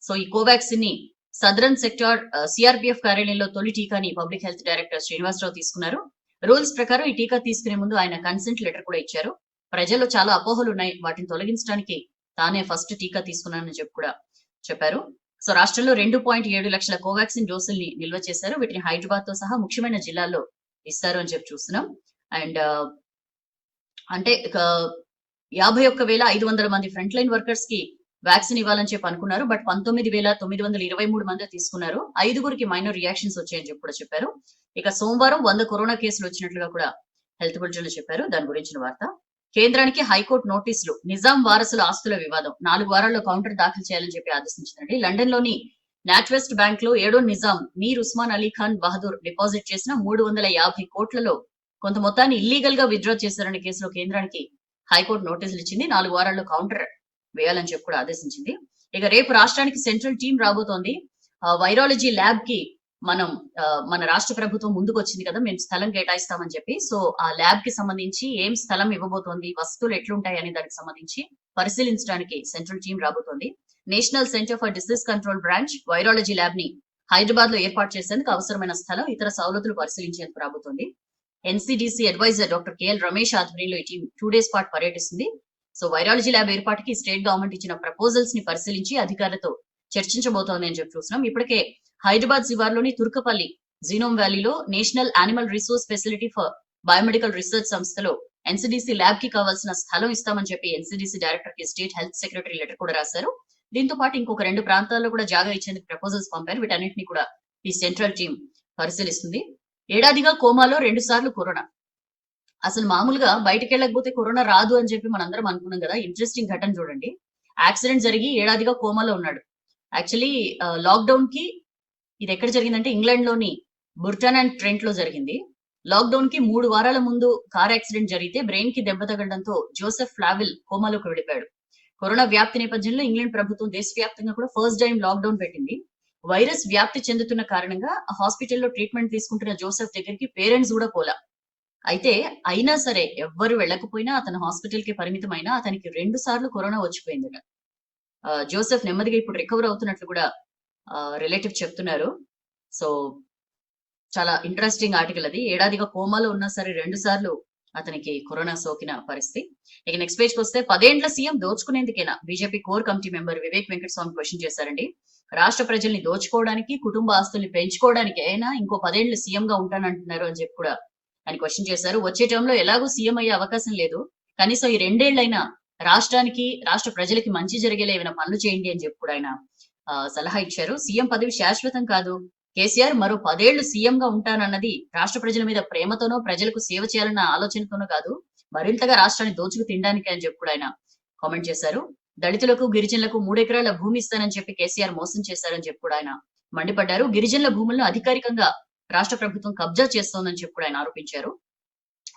సో ఈ కోవాక్సిన్ ని సదరన్ సెక్టార్ సిఆర్పీఎఫ్ కార్యాలయంలో తొలి టీకాని పబ్లిక్ హెల్త్ డైరెక్టర్ శ్రీనివాసరావు తీసుకున్నారు. రూల్స్ ప్రకారం ఈ టీకా తీసుకునే ముందు ఆయన కన్సెంట్ లెటర్ కూడా ఇచ్చారు. ప్రజల్లో చాలా అపోహలు ఉన్నాయి, వాటిని తొలగించడానికి తానే ఫస్ట్ టీకా తీసుకున్నానని చెప్పి కూడా చెప్పారు. సో రాష్ట్రంలో 2.7 లక్షల కోవాక్సిన్ డోసుల్ని నిల్వ చేశారు. వీటిని హైదరాబాద్ తో సహా ముఖ్యమైన జిల్లాల్లో ఇస్తారు అని చెప్పి చూస్తున్నాం. అండ్ అంటే 51,500 మంది ఫ్రంట్ లైన్ వర్కర్స్ కి వ్యాక్సిన్ ఇవ్వాలని చెప్పి అనుకున్నారు. బట్ 19,923 మంది తీసుకున్నారు. 5గురికి మైనర్ రియాక్షన్స్ వచ్చాయని చెప్పి కూడా చెప్పారు. ఇక సోమవారం 100 కరోనా కేసులు వచ్చినట్లుగా కూడా హెల్త్ బులెటిన్ లో చెప్పారు. దాని గురించిన వార్త. కేంద్రానికి హైకోర్టు నోటీసులు. నిజాం వారసుల ఆస్తుల వివాదం 4 వారాల్లో కౌంటర్ దాఖలు చేయాలని చెప్పి ఆదేశించిందండి. లండన్ లోని నాట్వెస్ట్ బ్యాంక్ లో 7వ నిజాం మీర్ ఉస్మాన్ అలీ ఖాన్ బహదూర్ డిపాజిట్ చేసిన 350 కోట్లలో కొంత మొత్తాన్ని ఇల్లీగల్ గా విత్డ్రా చేశారనే కేసులో కేంద్రానికి హైకోర్టు నోటీసులు ఇచ్చింది. 4 వారాల్లో కౌంటర్ వేయాలని చెప్పి కూడా ఆదేశించింది. ఇక రేపు రాష్ట్రానికి సెంట్రల్ టీం రాబోతోంది. వైరాలజీ ల్యాబ్ కి మన రాష్ట్ర ప్రభుత్వం ముందుకు వచ్చింది కదా, మేము స్థలం కేటాయిస్తామని చెప్పి. సో ఆ ల్యాబ్ కి సంబంధించి ఏం స్థలం ఇవ్వబోతోంది, వస్తువులు ఎట్లుంటాయి అనే దానికి సంబంధించి పరిశీలించడానికి సెంట్రల్ టీం రాబోతోంది. National centre for disease control branch virology lab ని హైదరాబాద్ లో ఏర్పాటు చేసేందుకు అవసరమైన స్థలం, ఇతర సౌలతులు పరిశీలించేందుకు రాబోతోంది. NCDC advisor doctor KL Ramesh ఆధ్వర్యంలో ఈ టీం 2 డేస్ పాటు పర్యటిస్తుంది. సో వైరాలజీ ల్యాబ్ ఏర్పాటుకి స్టేట్ గవర్నమెంట్ ఇచ్చిన ప్రపోజల్స్ ని పరిశీలించి అధికారులతో చర్చించబోతోంది అని చెప్పి చూస్తున్నాం. ఇప్పటికే హైదరాబాద్ శివార్లోని తుర్కపల్లి జీనోమ్ వ్యాలీలో national animal resource facility for biomedical research సంస్థలో ఎన్సీడీసీ ల్యాబ్ కి కావాల్సిన స్థలం ఇస్తామని చెప్పి ఎన్సీడీసీ డైరెక్టర్ కి స్టేట్ హెల్త్ సెక్రటరీ లెటర్ కూడా రాశారు. దీంతో పాటు ఇంకొక 2 ప్రాంతాల్లో కూడా జాగా ఇచ్చేందుకు ప్రపోజల్స్ పంపారు. వీటన్నింటినీ కూడా ఈ సెంట్రల్ టీం పరిశీలిస్తుంది. ఏడాదిగా కోమాలో 2 సార్లు కరోనా. అసలు మామూలుగా బయటకు వెళ్ళకపోతే కరోనా రాదు అని చెప్పి మనందరం అనుకున్నాం కదా. ఇంట్రెస్టింగ్ ఘటన చూడండి. యాక్సిడెంట్ జరిగి ఏడాదిగా కోమాలో ఉన్నాడు. యాక్చువల్లీ లాక్డౌన్ కి ఇది ఎక్కడ జరిగిందంటే ఇంగ్లాండ్ లోని బుర్టన్ అండ్ ట్రెంట్ లో జరిగింది. లాక్డౌన్ కి 3 వారాల ముందు కార్ యాక్సిడెంట్ జరిగితే బ్రెయిన్ కి దెబ్బ తగలడంతో జోసెఫ్ ఫ్లావిల్ కోమాలోకి వెళ్ళిపోయాడు. కరోనా వ్యాప్తి నేపథ్యంలో ఇంగ్లాండ్ ప్రభుత్వం దేశవ్యాప్తంగా కూడా ఫస్ట్ టైం లాక్డౌన్ పెట్టింది. వైరస్ వ్యాప్తి చెందుతున్న కారణంగా హాస్పిటల్లో ట్రీట్మెంట్ తీసుకుంటున్న జోసెఫ్ దగ్గరికి పేరెంట్స్ కూడా పోలా. అయితే అయినా సరే ఎవ్వరు వెళ్ళకపోయినా అతను హాస్పిటల్ కి పరిమితమైనా అతనికి 2 సార్లు కరోనా వచ్చిపోయిందట. జోసెఫ్ నెమ్మదిగా ఇప్పుడు రికవర్ అవుతున్నట్లు కూడా రిలేటివ్ చెప్తున్నారు. సో చాలా ఇంట్రెస్టింగ్ ఆర్టికల్ అది. ఏడాదిగా కోమాలో ఉన్నా సరే 2 సార్లు అతనికి కరోనా సోకిన పరిస్థితి. ఇక నెక్స్ట్ పేజ్ కి వస్తే 10 ఏండ్ల సీఎం దోచుకునేందుకేనా? BJP core committee member Vivek Venkataswamy question చేశారండి. రాష్ట్ర ప్రజల్ని దోచుకోవడానికి, కుటుంబ ఆస్తుల్ని పెంచుకోవడానికి అయినా ఇంకో 10 ఏళ్లు సీఎం గా ఉంటానంటున్నారు అని చెప్పి కూడా ఆయన క్వశ్చన్ చేశారు. వచ్చే టర్మ్ లో ఎలాగో సీఎం అయ్యే అవకాశం లేదు, కనీసం ఈ 2 ఏళ్లైనా రాష్ట్రానికి, రాష్ట్ర ప్రజలకి మంచి జరిగేలా ఏమైనా పనులు చేయండి అని చెప్పి కూడా ఆయన సలహా ఇచ్చారు. సీఎం పదవి శాశ్వతం కాదు, కేసీఆర్ మరో 10 ఏళ్లు సీఎం గా ఉంటానన్నది రాష్ట్ర ప్రజల మీద ప్రేమతోనో ప్రజలకు సేవ చేయాలన్న ఆలోచనతోనో కాదు, మరింతగా రాష్ట్రాన్ని దోచుకు తినడానికి అని చెప్పి కూడా ఆయన కామెంట్ చేశారు. దళితులకు, గిరిజనులకు 3 ఎకరాల భూమి ఇస్తానని చెప్పి కేసీఆర్ మోసం చేశారని చెప్పి కూడా ఆయన మండిపడ్డారు. గిరిజనుల భూములను అధికారికంగా రాష్ట్ర ప్రభుత్వం కబ్జా చేస్తోందని చెప్పి కూడా ఆయన ఆరోపించారు.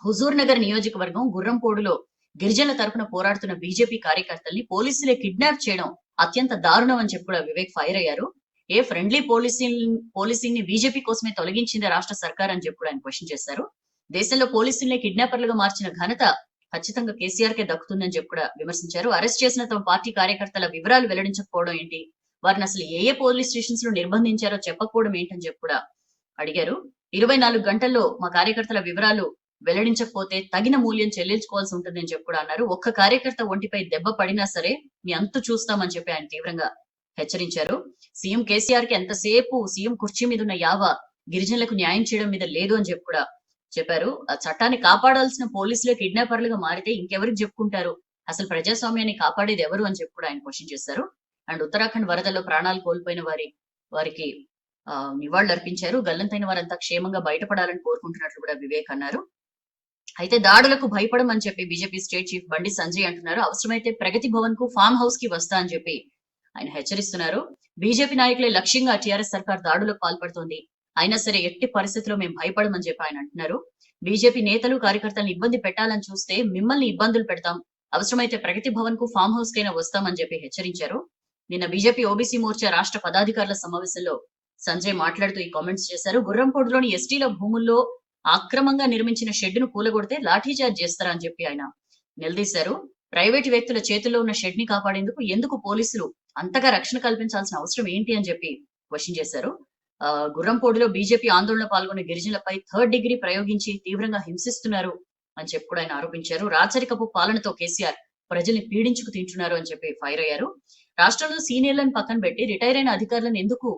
హుజూర్ నగర్ నియోజకవర్గం గుర్రంపోడులో గిరిజనుల తరపున పోరాడుతున్న బీజేపీ కార్యకర్తల్ని పోలీసులే కిడ్నాప్ చేయడం అత్యంత దారుణం అని చెప్పి కూడా వివేక్ ఫైర్ అయ్యారు. ఏ ఫ్రెండ్లీ పోలీసింగ్ ని బీజేపీ కోసమే తొలగించింది రాష్ట్ర సర్కార్ అని చెప్పి కూడా ఆయన క్వశ్చన్ చేశారు. దేశంలో పోలీసుల్ని కిడ్నాపర్లుగా మార్చిన ఘనత ఖచ్చితంగా కేసీఆర్ కే దక్కుతుందని చెప్పి కూడా విమర్శించారు. అరెస్ట్ చేసిన తమ పార్టీ కార్యకర్తల వివరాలు వెల్లడించకపోవడం ఏంటి, వారిని అసలు ఏ పోలీస్ స్టేషన్స్ లో నిర్బంధించారో చెప్పకపోవడం ఏంటని చెప్పి కూడా అడిగారు. 24 గంటల్లో మా కార్యకర్తల వివరాలు వెల్లడించకపోతే తగిన మూల్యం చెల్లించుకోవాల్సి ఉంటుంది అని చెప్పి కూడా అన్నారు. ఒక్క కార్యకర్త ఒంటిపై దెబ్బ పడినా సరే మీ అంతు చూస్తామని చెప్పి ఆయన తీవ్రంగా హెచ్చరించారు. సీఎం కేసీఆర్ కి ఎంతసేపు సీఎం కుర్చీ మీద ఉన్న యావ గిరిజనులకు న్యాయం చేయడం మీద లేదు అని చెప్పి కూడా చెప్పారు. ఆ చట్టాన్ని కాపాడాల్సిన పోలీసులే కిడ్నాపర్లుగా మారితే ఇంకెవరికి చెప్పుకుంటారు, అసలు ప్రజాస్వామ్యాన్ని కాపాడేది ఎవరు అని చెప్పి కూడా ఆయన క్వశ్చన్ చేశారు. అండ్ ఉత్తరాఖండ్ వరదల్లో ప్రాణాలు కోల్పోయిన వారికి నివాళులర్పించారు. గల్లంతైన వారంతా క్షేమంగా బయటపడాలని కోరుకుంటున్నట్లు కూడా వివేక్ అన్నారు. అయితే దాడులకు భయపడమని చెప్పి BJP state chief Bandi Sanjay అంటున్నారు. అవసరమైతే ప్రగతి భవన్ కు ఫామ్ హౌస్ కి వస్తా అని చెప్పి ఆయన హెచ్చరిస్తున్నారు. బీజేపీ నాయకులే లక్ష్యంగా టీఆర్ఎస్ సర్కార్ దాడులకు పాల్పడుతోంది. అయినా సరే ఎట్టి పరిస్థితిలో మేము భయపడమని చెప్పి ఆయన అంటున్నారు. బీజేపీ నేతలు కార్యకర్తలను ఇబ్బంది పెట్టాలని చూస్తే మిమ్మల్ని ఇబ్బందులు పెడతాం. అవసరమైతే ప్రగతి భవన్ కు ఫామ్ హౌస్ కైనా వస్తామని చెప్పి హెచ్చరించారు. నిన్న బీజేపీ ఓబీసీ మోర్చా రాష్ట్ర పదాధికారుల సమావేశంలో సంజయ్ మాట్లాడుతూ ఈ కామెంట్స్ చేశారు. గుర్రంపోడులోని ఎస్టీల భూముల్లో అక్రమంగా నిర్మించిన షెడ్ ను కూలగొడితే లాఠీచార్జ్ చేస్తారా అని చెప్పి ఆయన నిలదీశారు. ప్రైవేటు వ్యక్తుల చేతుల్లో ఉన్న షెడ్ ని కాపాడేందుకు ఎందుకు పోలీసులు అంతగా రక్షణ కల్పించాల్సిన అవసరం ఏంటి అని చెప్పి క్వశ్చన్ చేశారు. గుర్రంపోడులో బీజేపీ ఆందోళన పాల్గొన్న గిరిజనులపై థర్డ్ డిగ్రీ ప్రయోగించి తీవ్రంగా హింసిస్తున్నారు అని చెప్పి కూడా ఆయన ఆరోపించారు. రాచరికపు పాలనతో కేసీఆర్ ప్రజల్ని పీడించుకు తింటున్నారు అని చెప్పి ఫైర్ అయ్యారు. రాష్ట్రంలో సీనియర్లను పక్కన పెట్టి రిటైర్ అయిన అధికారులను ఎందుకు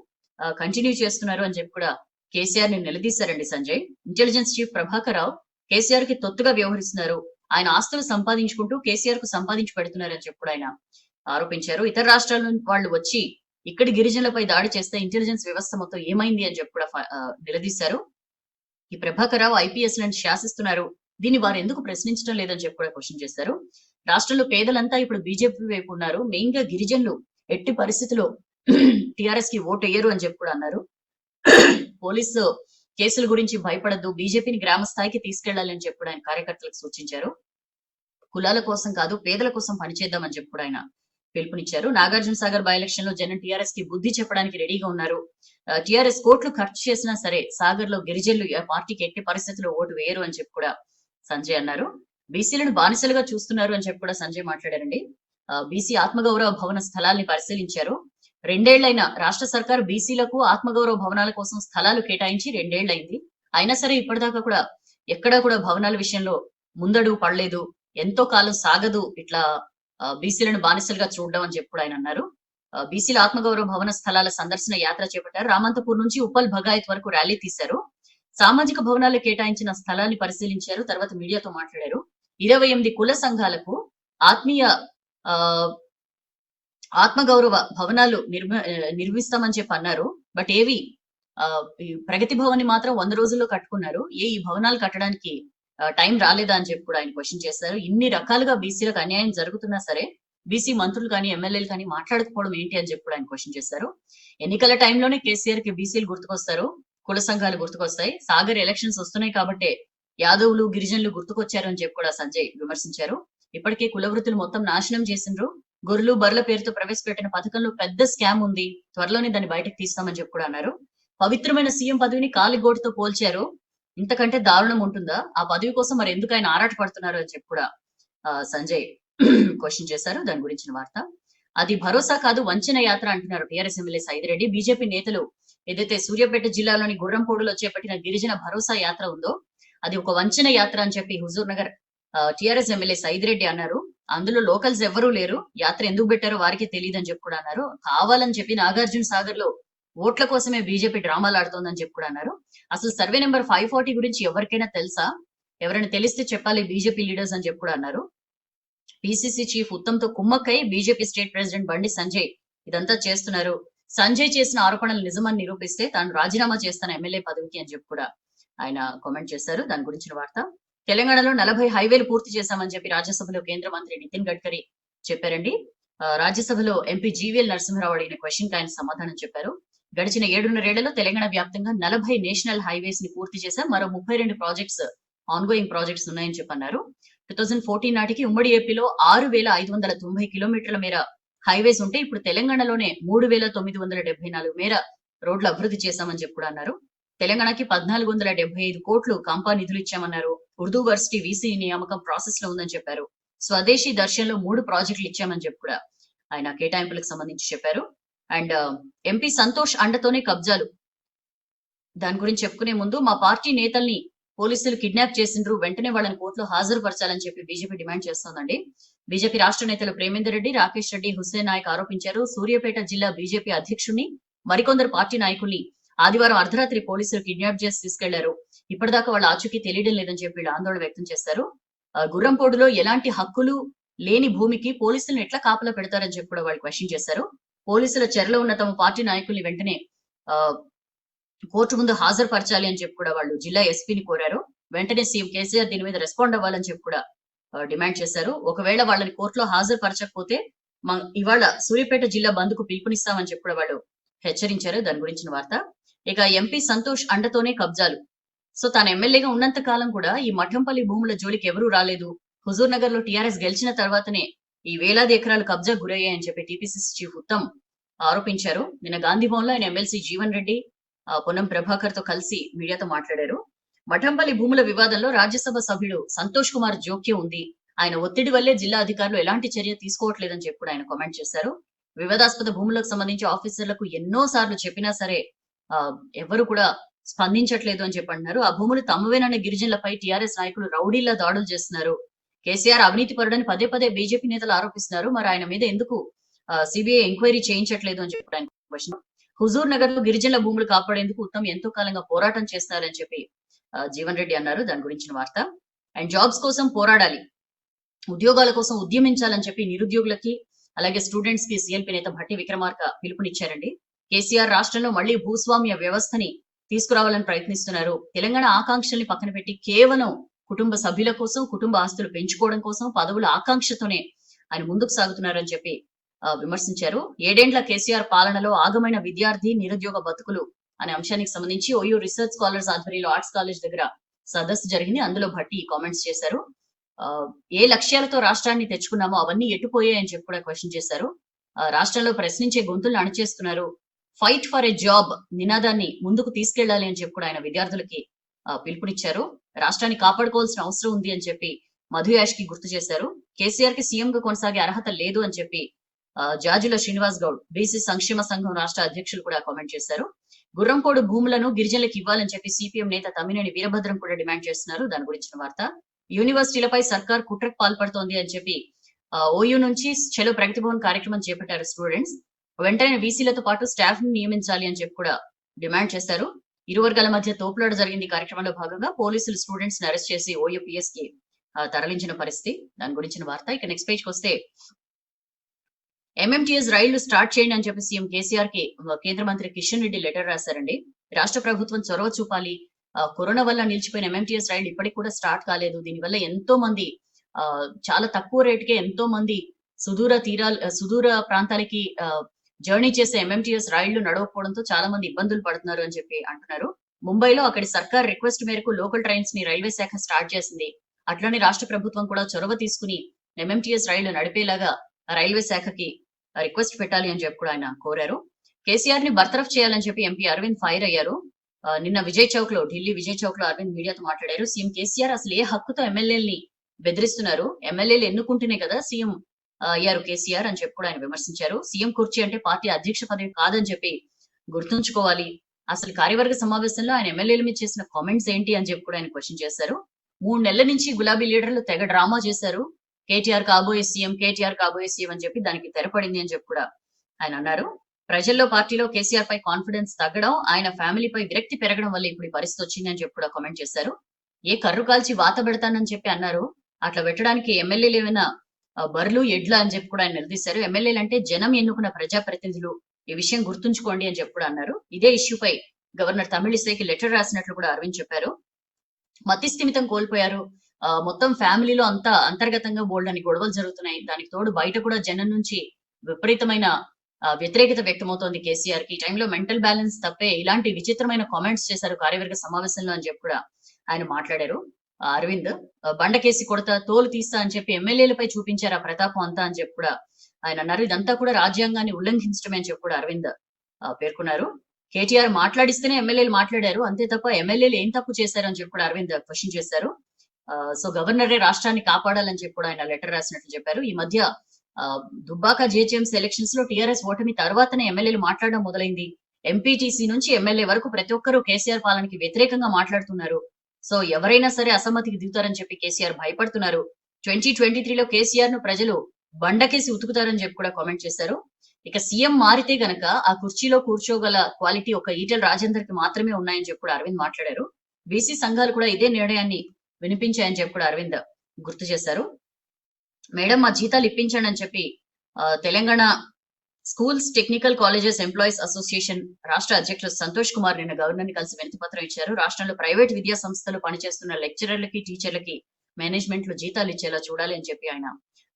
కంటిన్యూ చేస్తున్నారు అని చెప్పి కూడా కేసీఆర్ ని నిలదీశారండి సంజయ్. ఇంటెలిజెన్స్ చీఫ్ ప్రభాకర్ రావు కేసీఆర్ కి తొత్తుగా వ్యవహరిస్తున్నారు. ఆయన ఆస్తులు సంపాదించుకుంటూ కేసీఆర్ కు సంపాదించి పెడుతున్నారు అని చెప్పి ఆయన ఆరోపించారు. ఇతర రాష్ట్రాల నుంచి వాళ్ళు వచ్చి ఇక్కడి గిరిజనులపై దాడి చేస్తే ఇంటెలిజెన్స్ వ్యవస్థ మొత్తం ఏమైంది అని చెప్పి కూడా నిలదీశారు. ఈ ప్రభాకర్ రావు ఐపీఎస్ లను శాసిస్తున్నారు, దీన్ని వారు ఎందుకు ప్రశ్నించడం లేదని చెప్పి కూడా క్వశ్చన్ చేశారు. రాష్ట్రంలో పేదలంతా ఇప్పుడు బీజేపీ వైపు ఉన్నారు, మెయిన్ గా గిరిజనులు ఎట్టి పరిస్థితిలో టిఆర్ఎస్ కి ఓటు వేయరు అని చెప్పి కూడా అన్నారు. పోలీసు కేసుల గురించి భయపడద్దు, బీజేపీని గ్రామ స్థాయికి తీసుకెళ్లాలి అని చెప్పి ఆయన కార్యకర్తలకు సూచించారు. కులాల కోసం కాదు పేదల కోసం పనిచేద్దామని చెప్పి కూడా ఆయన పిలుపునిచ్చారు. నాగార్జున సాగర్ బై ఎలక్షన్ లో జనం టీఆర్ఎస్ కి బుద్ధి చెప్పడానికి రెడీగా ఉన్నారు. టీఆర్ఎస్ కోట్లు ఖర్చు చేసినా సరే సాగర్ లో గిరిజనులు పార్టీకి ఎట్టి పరిస్థితుల్లో ఓటు వేయరు అని చెప్పి కూడా సంజయ్ అన్నారు. బీసీలను బానిసలుగా చూస్తున్నారు అని చెప్పి కూడా సంజయ్ మాట్లాడారండి. బీసీ ఆత్మగౌరవ భవన స్థలాల్ని పరిశీలించారు. 2 ఏళ్లైన రాష్ట్ర సర్కార్ బీసీలకు ఆత్మగౌరవ భవనాల కోసం స్థలాలు కేటాయించి 2 ఏళ్లైంది. అయినా సరే ఇప్పటిదాకా కూడా ఎక్కడా కూడా భవనాల విషయంలో ముందడుగు పడలేదు. ఎంతో కాలం సాగదు ఇట్లా బీసీలను బానిసలుగా చూడడం అని చెప్పి ఆయన అన్నారు. బీసీల ఆత్మగౌరవ భవన స్థలాల సందర్శన యాత్ర చేపట్టారు. రామంతపూర్ నుంచి ఉప్పల్ భగాయత్ వరకు ర్యాలీ తీశారు. సామాజిక భవనాలు కేటాయించిన స్థలాన్ని పరిశీలించారు. తర్వాత మీడియాతో మాట్లాడారు. 28 కుల సంఘాలకు ఆత్మగౌరవ భవనాలు నిర్మిస్తామని చెప్పి అన్నారు. బట్ ఏవి ప్రగతి భవన్ మాత్రం 100 రోజుల్లో కట్టుకున్నారు. ఈ భవనాలు కట్టడానికి టైం రాలేదా అని చెప్పి కూడా ఆయన క్వశ్చన్ చేశారు. ఇన్ని రకాలుగా బీసీలకు అన్యాయం జరుగుతున్నా సరే బీసీ మంత్రులు కానీ ఎమ్మెల్యేలు కానీ మాట్లాడకపోవడం ఏంటి అని చెప్పి కూడా ఆయన క్వశ్చన్ చేశారు. ఎన్నికల టైంలోనే కేసీఆర్ కి బీసీలు గుర్తుకొస్తారు, కుల సంఘాలు గుర్తుకొస్తాయి. సాగర్ ఎలక్షన్స్ వస్తున్నాయి కాబట్టే యాదవులు గిరిజనులు గుర్తుకొచ్చారు అని చెప్పి కూడా సంజయ్ విమర్శించారు. ఇప్పటికే కుల వృత్తులు మొత్తం నాశనం చేసిండ్రు. గొర్రెలు బర్రెల పేరుతో ప్రవేశపెట్టిన పథకంలో పెద్ద స్కామ్ ఉంది, త్వరలోనే దాన్ని బయటకు తీస్తామని చెప్పి కూడా అన్నారు. పవిత్రమైన సీఎం పదవిని కాలిగోటుతో పోల్చారు, ఇంతకంటే దారుణం ఉంటుందా? ఆ పదవి కోసం మరి ఎందుకు ఆయన ఆరాట పడుతున్నారు అని చెప్పి కూడా సంజయ్ క్వశ్చన్ చేశారు. దాని గురించిన వార్త. అది భరోసా కాదు వంచన యాత్ర అంటున్నారు టీఆర్ఎస్ ఎమ్మెల్యే సైదిరెడ్డి. బీజేపీ నేతలు ఏదైతే సూర్యాపేట జిల్లాలోని గుర్రంపోడులో చేపట్టిన గిరిజన భరోసా యాత్ర ఉందో అది ఒక వంచన యాత్ర అని చెప్పి హుజూర్ నగర్ టీఆర్ఎస్ ఎమ్మెల్యే సైదిరెడ్డి అన్నారు. అందులో లోకల్స్ ఎవరూ లేరు, యాత్ర ఎందుకు పెట్టారో వారికి తెలియదు అని చెప్పి కూడా అన్నారు. కావాలని చెప్పి నాగార్జున సాగర్ లో ఓట్ల కోసమే బీజేపీ డ్రామాలు ఆడుతోందని చెప్పి కూడా అన్నారు. అసలు సర్వే నెంబర్ 540 గురించి ఎవరికైనా తెలుసా? ఎవరైనా తెలిస్తే చెప్పాలి బీజేపీ లీడర్స్ అని చెప్పి కూడా అన్నారు. పిసిసి చీఫ్ ఉత్తమ్ తో కుమ్మక్కై BJP state president Bandi Sanjay ఇదంతా చేస్తున్నారు. సంజయ్ చేసిన ఆరోపణలు నిజమని నిరూపిస్తే తాను రాజీనామా చేస్తాను ఎమ్మెల్యే పదవికి అని చెప్పి కూడా ఆయన కామెంట్ చేశారు. దాని గురించిన వార్త. తెలంగాణలో 40 హైవేలు పూర్తి చేశామని చెప్పి రాజ్యసభలో కేంద్ర మంత్రి నితిన్ గడ్కరీ చెప్పారండి. రాజ్యసభలో ఎంపీ జీవీఎల్ నరసింహరావు అడిగిన క్వశ్చన్ కి ఆయన సమాధానం చెప్పారు. గడిచిన 7.5 ఏళ్లలో తెలంగాణ వ్యాప్తంగా 40 నేషనల్ హైవేస్ ని పూర్తి చేశాం, మరో 32 ప్రాజెక్ట్స్ ఆన్గోయింగ్ ప్రాజెక్ట్స్ ఉన్నాయని చెప్పి అన్నారు. 2014 నాటికి ఉమ్మడి ఏపీలో 6,590 కిలోమీటర్ల మేర హైవేస్ ఉంటే ఇప్పుడు తెలంగాణలోనే 3,974 మేర రోడ్లు అభివృద్ధి చేశామని చెప్పి కూడా అన్నారు. తెలంగాణకి 1,475 కోట్లు కాంపా నిధులు ఇచ్చామన్నారు. ఉర్దూ వర్సిటీ వీసీ నియామకం ప్రాసెస్ లో ఉందని చెప్పారు. స్వదేశీ దర్శన్లో 3 ప్రాజెక్టులు ఇచ్చామని చెప్పి కూడా ఆయన కేటాయింపులకు సంబంధించి చెప్పారు. అండ్ ఎంపీ సంతోష్ అండతోనే కబ్జాలు, దాని గురించి చెప్పుకునే ముందు మా పార్టీ నేతల్ని పోలీసులు కిడ్నాప్ చేసిండ్రు, వెంటనే వాళ్ళని కోర్టులో హాజరుపరచాలని చెప్పి బీజేపీ డిమాండ్ చేస్తోందండి. బీజేపీ రాష్ట్ర నేతలు ప్రేమేందర్ రెడ్డి, రాకేష్ రెడ్డి, హుస్సేన్ నాయక్ ఆరోపించారు. సూర్యాపేట జిల్లా బీజేపీ అధ్యక్షుడిని మరికొందరు పార్టీ నాయకుల్ని ఆదివారం అర్ధరాత్రి పోలీసులు కిడ్నాప్ చేసి తీసుకెళ్లారు. ఇప్పటిదాకా వాళ్ళ ఆచూకీ తెలియడం లేదని చెప్పి వీళ్ళు ఆందోళన వ్యక్తం చేశారు. గుర్రంపోడులో ఎలాంటి హక్కులు లేని భూమికి పోలీసులను ఎట్లా కాపలా పెడతారని చెప్పి కూడా వాళ్ళు క్వశ్చన్ చేశారు. పోలీసుల చెరలో ఉన్న తమ పార్టీ నాయకుల్ని వెంటనే కోర్టు ముందు హాజరుపరచాలి అని చెప్పి కూడా వాళ్ళు జిల్లా ఎస్పీని కోరారు. వెంటనే సీఎం కేసీఆర్ దీని మీద రెస్పాండ్ అవ్వాలని చెప్పి కూడా డిమాండ్ చేశారు. ఒకవేళ వాళ్ళని కోర్టులో హాజరుపరచకపోతే ఇవాళ సూర్యాపేట జిల్లా బంద్కు పిలుపునిస్తామని చెప్పి కూడా వాళ్ళు హెచ్చరించారు. దాని గురించిన వార్త. ఇక ఎంపీ సంతోష్ అండతోనే కబ్జాలు. సో తాను ఎమ్మెల్యేగా ఉన్నంత కాలం కూడా ఈ మఠంపల్లి భూముల జోలికి ఎవరూ రాలేదు. హుజూర్ నగర్ లో టీఆర్ఎస్ గెలిచిన తర్వాతనే ఈ వేలాది ఎకరాలు కబ్జా గురయ్యాయని చెప్పి టీపీసీసీ చీఫ్ ఉత్తమ్ ఆరోపించారు. నిన్న గాంధీ భవన్ లో ఆయన ఎమ్మెల్సీ జీవన్ రెడ్డి, పొన్నం ప్రభాకర్ తో కలిసి మీడియాతో మాట్లాడారు. మఠంపల్లి భూముల వివాదంలో రాజ్యసభ సభ్యుడు సంతోష్ కుమార్ జోక్యం ఉంది. ఆయన ఒత్తిడి వల్లే జిల్లా అధికారులు ఎలాంటి చర్య తీసుకోవట్లేదని చెప్పి కూడా ఆయన కామెంట్ చేశారు. వివాదాస్పద భూములకు సంబంధించి ఆఫీసర్లకు ఎన్నో సార్లు చెప్పినా సరే ఎవరు కూడా స్పందించట్లేదు అని చెప్పి అంటున్నారు. ఆ భూములు తమవేనన్న గిరిజనులపై టీఆర్ఎస్ నాయకులు రౌడీలా దాడులు చేస్తున్నారు. కేసీఆర్ అవినీతి పరుడని పదే పదే బీజేపీ నేతలు ఆరోపిస్తున్నారు. మరి ఆయన మీద ఎందుకు సిబిఐ ఎంక్వైరీ చేయించట్లేదు అని చెప్పి క్వశ్చన్. హుజూర్ నగర్ లో గిరిజనుల భూములు కాపాడేందుకు ఉత్తమ్ ఎంతో కాలంగా పోరాటం చేస్తున్నారని చెప్పి జీవన్ రెడ్డి అన్నారు. దాని గురించిన వార్త. అండ్ జాబ్స్ కోసం పోరాడాలి, ఉద్యోగాల కోసం ఉద్యమించాలని చెప్పి నిరుద్యోగులకి అలాగే స్టూడెంట్స్ కి సీఎల్పీ నేత భట్టి విక్రమార్క పిలుపునిచ్చారండి. కేసీఆర్ రాష్ట్రంలో మళ్లీ భూస్వామ్య వ్యవస్థని తీసుకురావాలని ప్రయత్నిస్తున్నారు. తెలంగాణ ఆకాంక్షల్ని పక్కన పెట్టి కేవలం కుటుంబ సభ్యుల కోసం, కుటుంబ ఆస్తులు పెంచుకోవడం కోసం, పదవుల ఆకాంక్షతోనే ఆయన ముందుకు సాగుతున్నారని చెప్పి విమర్శించారు. 7 ఏళ్ల కేసీఆర్ పాలనలో ఆగమైన విద్యార్థి నిరుద్యోగ బతుకులు అనే అంశానికి సంబంధించి ఓయూ రీసెర్చ్ స్కాలర్స్ ఆధ్వర్యంలో ఆర్ట్స్ కాలేజ్ దగ్గర సదస్సు జరిగింది. అందులో భట్టి కామెంట్స్ చేశారు. ఏ లక్ష్యాలతో రాష్ట్రాన్ని తెచ్చుకున్నామో అవన్నీ ఎట్టుపోయాయని చెప్పి కూడా క్వశ్చన్ చేశారు. రాష్ట్రంలో ప్రశ్నించే గొంతులను అణచేస్తున్నారు. ఫైట్ ఫర్ ఎ జాబ్ నినాదాన్ని ముందుకు తీసుకెళ్లాలి అని చెప్పి కూడా ఆయన విద్యార్థులకి పిలుపునిచ్చారు. రాష్ట్రాన్ని కాపాడుకోవాల్సిన అవసరం ఉంది అని చెప్పి మధు యాష్ కి గుర్తు చేశారు. కేసీఆర్ కి సీఎం గా కొనసాగే అర్హత లేదు అని చెప్పి జాజుల శ్రీనివాస్ గౌడ్ బీసీ సంక్షేమ సంఘం రాష్ట్ర అధ్యక్షులు కూడా కామెంట్ చేశారు. గుర్రంపోడు భూములను గిరిజనులకు ఇవ్వాలని చెప్పి సిపిఎం నేత తమ్మినేని వీరభద్రం కూడా డిమాండ్ చేస్తున్నారు. దాని గురించిన వార్త. యూనివర్సిటీలపై సర్కార్ కుట్రకు పాల్పడుతోంది అని చెప్పి ఓయూ నుంచి చలో ప్రగతి భవన్ కార్యక్రమం చేపట్టారు స్టూడెంట్స్. వెంటనే వీసీలతో పాటు స్టాఫ్ ని నియమించాలి అని చెప్పి కూడా డిమాండ్ చేశారు. ఇరు వర్గాల మధ్య తోపులాట జరిగింది. కార్యక్రమంలో భాగంగా పోలీసులు స్టూడెంట్స్ ని అరెస్ట్ చేసి ఓయూపీఎస్ కి తరలించిన పరిస్థితి. దాని గురించిన వార్త. ఇక నెక్స్ట్ పేజ్ కి వస్తే ఎంఎంటీఎస్ రైళ్లు స్టార్ట్ చేయండి అని చెప్పి సీఎం కేసీఆర్ కి కేంద్ర మంత్రి కిషన్ రెడ్డి లెటర్ రాశారండి. రాష్ట్ర ప్రభుత్వం చొరవ చూపాలి. కరోనా వల్ల నిలిచిపోయిన ఎంఎంటీఎస్ రైళ్లు ఇప్పటికి కూడా స్టార్ట్ కాలేదు. దీనివల్ల ఎంతో మంది చాలా తక్కువ రేటుకే ఎంతో మంది సుదూర ప్రాంతాలకి జర్నీ చేసే ఎంఎంటీఎస్ రైళ్లు నడవకపోవడంతో చాలా మంది ఇబ్బందులు పడుతున్నారు అని చెప్పి అంటున్నారు. ముంబైలో అక్కడి సర్కార్ రిక్వెస్ట్ మేరకు లోకల్ ట్రైన్స్ ని రైల్వే శాఖ స్టార్ట్ చేసింది. అట్లనే రాష్ట్ర ప్రభుత్వం కూడా చొరవ తీసుకుని ఎంఎంటీఎస్ రైళ్లు నడిపేలాగా రైల్వే శాఖకి రిక్వెస్ట్ పెట్టాలి అని చెప్పి కూడా ఆయన కోరారు. కేసీఆర్ ని బర్తరఫ్ చేయాలని చెప్పి ఎంపీ అరవింద్ ఫైర్ అయ్యారు. నిన్న ఢిల్లీ విజయ్ చౌక్ లో అరవింద్ మీడియాతో మాట్లాడారు. సీఎం కేసీఆర్ అసలు ఏ హక్కుతో ఎమ్మెల్యేలని బెదిరిస్తున్నారు? ఎమ్మెల్యేలు ఎన్నుకుంటేనే కదా సీఎం అయ్యారు కేసీఆర్ అని చెప్పి కూడా ఆయన విమర్శించారు. సీఎం కుర్చీ అంటే పార్టీ అధ్యక్ష పదవి కాదని చెప్పి గుర్తుంచుకోవాలి. అసలు కార్యవర్గ సమావేశంలో ఆయన ఎమ్మెల్యేల మీద చేసిన కామెంట్స్ ఏంటి అని చెప్పి కూడా ఆయన క్వశ్చన్ చేశారు. 3 నెలల నుంచి గులాబీ లీడర్లు తెగ డ్రామా చేశారు. కేటీఆర్ కాబోయే సీఎం అని చెప్పి దానికి తెరపడింది అని చెప్పి కూడా ఆయన అన్నారు. ప్రజల్లో పార్టీలో కేసీఆర్ పై కాన్ఫిడెన్స్ తగ్గడం, ఆయన ఫ్యామిలీపై విరక్తి పెరగడం వల్ల ఇప్పుడు ఈ పరిస్థితి వచ్చింది అని చెప్పి కూడా కామెంట్ చేశారు. ఏ కర్రు కాల్చి వాత పెడతానని చెప్పి అన్నారు. అట్లా పెట్టడానికి ఎమ్మెల్యేలు ఏమైనా బర్లు ఎడ్ల అని చెప్పి కూడా ఆయన నిలదీశారు. ఎమ్మెల్యేలు అంటే జనం ఎన్నుకున్న ప్రజాప్రతినిధులు, ఈ విషయం గుర్తుంచుకోండి అని చెప్పి కూడా అన్నారు. ఇదే ఇష్యూపై గవర్నర్ తమిళిసైకి లెటర్ రాసినట్లు కూడా అరవింద్ చెప్పారు. మతి స్థిమితం కోల్పోయారు. మొత్తం ఫ్యామిలీలో అంతా అంతర్గతంగా బోల్డని గొడవలు జరుగుతున్నాయి. దానికి తోడు బయట కూడా జనం నుంచి విపరీతమైన వ్యతిరేకత వ్యక్తమవుతోంది కేసీఆర్ కి. ఈ టైంలో మెంటల్ బ్యాలెన్స్ తప్పే ఇలాంటి విచిత్రమైన కామెంట్స్ చేశారు కార్యవర్గ సమావేశంలో అని చెప్పి కూడా ఆయన మాట్లాడారు. అరవింద్ బండకేసి కొడతా, తోలు తీస్తా అని చెప్పి ఎమ్మెల్యేలపై చూపించారు ఆ ప్రతాపం అంతా అని చెప్పి కూడా ఆయన అన్నారు. ఇదంతా కూడా రాజ్యాంగాన్ని ఉల్లంఘించడమే అని చెప్పి కూడా అరవింద్ పేర్కొన్నారు. కేటీఆర్ మాట్లాడిస్తేనే ఎమ్మెల్యేలు మాట్లాడారు, అంతే తప్ప ఎమ్మెల్యేలు ఏం తప్పు చేశారు అని చెప్పి కూడా అరవింద్ క్వశ్చన్ చేశారు. సో గవర్నరే రాష్ట్రాన్ని కాపాడాలని చెప్పి కూడా ఆయన లెటర్ రాసినట్లు చెప్పారు. ఈ మధ్య దుబ్బాక జిహెచ్ఎంసీ ఎలక్షన్స్ లో టీఆర్ఎస్ ఓటమి తర్వాతనే ఎమ్మెల్యేలు మాట్లాడడం మొదలైంది. ఎంపీటీసీ నుంచి ఎమ్మెల్యే వరకు ప్రతి ఒక్కరూ కేసీఆర్ పాలనకి వ్యతిరేకంగా మాట్లాడుతున్నారు. సో ఎవరైనా సరే అసమ్మతికి దిగుతారని చెప్పి కేసీఆర్ భయపడుతున్నారు. 2023లో కేసీఆర్ ను ప్రజలు బండకేసి ఉతుకుతారని చెప్పి కూడా కామెంట్ చేశారు. ఇక సీఎం మారితే గనక ఆ కుర్చీలో కూర్చోగల క్వాలిటీ ఒక ఈటెల రాజేందర్ కి మాత్రమే ఉన్నాయని చెప్పి కూడా అరవింద్ మాట్లాడారు. బీసీ సంఘాలు కూడా ఇదే నిర్ణయాన్ని వినిపించాయని చెప్పి కూడా అరవింద్ గుర్తు చేశారు. మేడం మా జీతాలు ఇప్పించండి అని చెప్పి Telangana schools, technical colleges employees association రాష్ట్ర అధ్యక్షులు సంతోష్ కుమార్ నిన్న గవర్నర్ ని కలిసి వినతి పత్రం ఇచ్చారు. రాష్ట్రంలో ప్రైవేట్ విద్యా సంస్థలు పనిచేస్తున్న లెక్చరర్లకి, టీచర్లకి మేనేజ్మెంట్లు జీతాలు ఇచ్చేలా చూడాలి అని చెప్పి ఆయన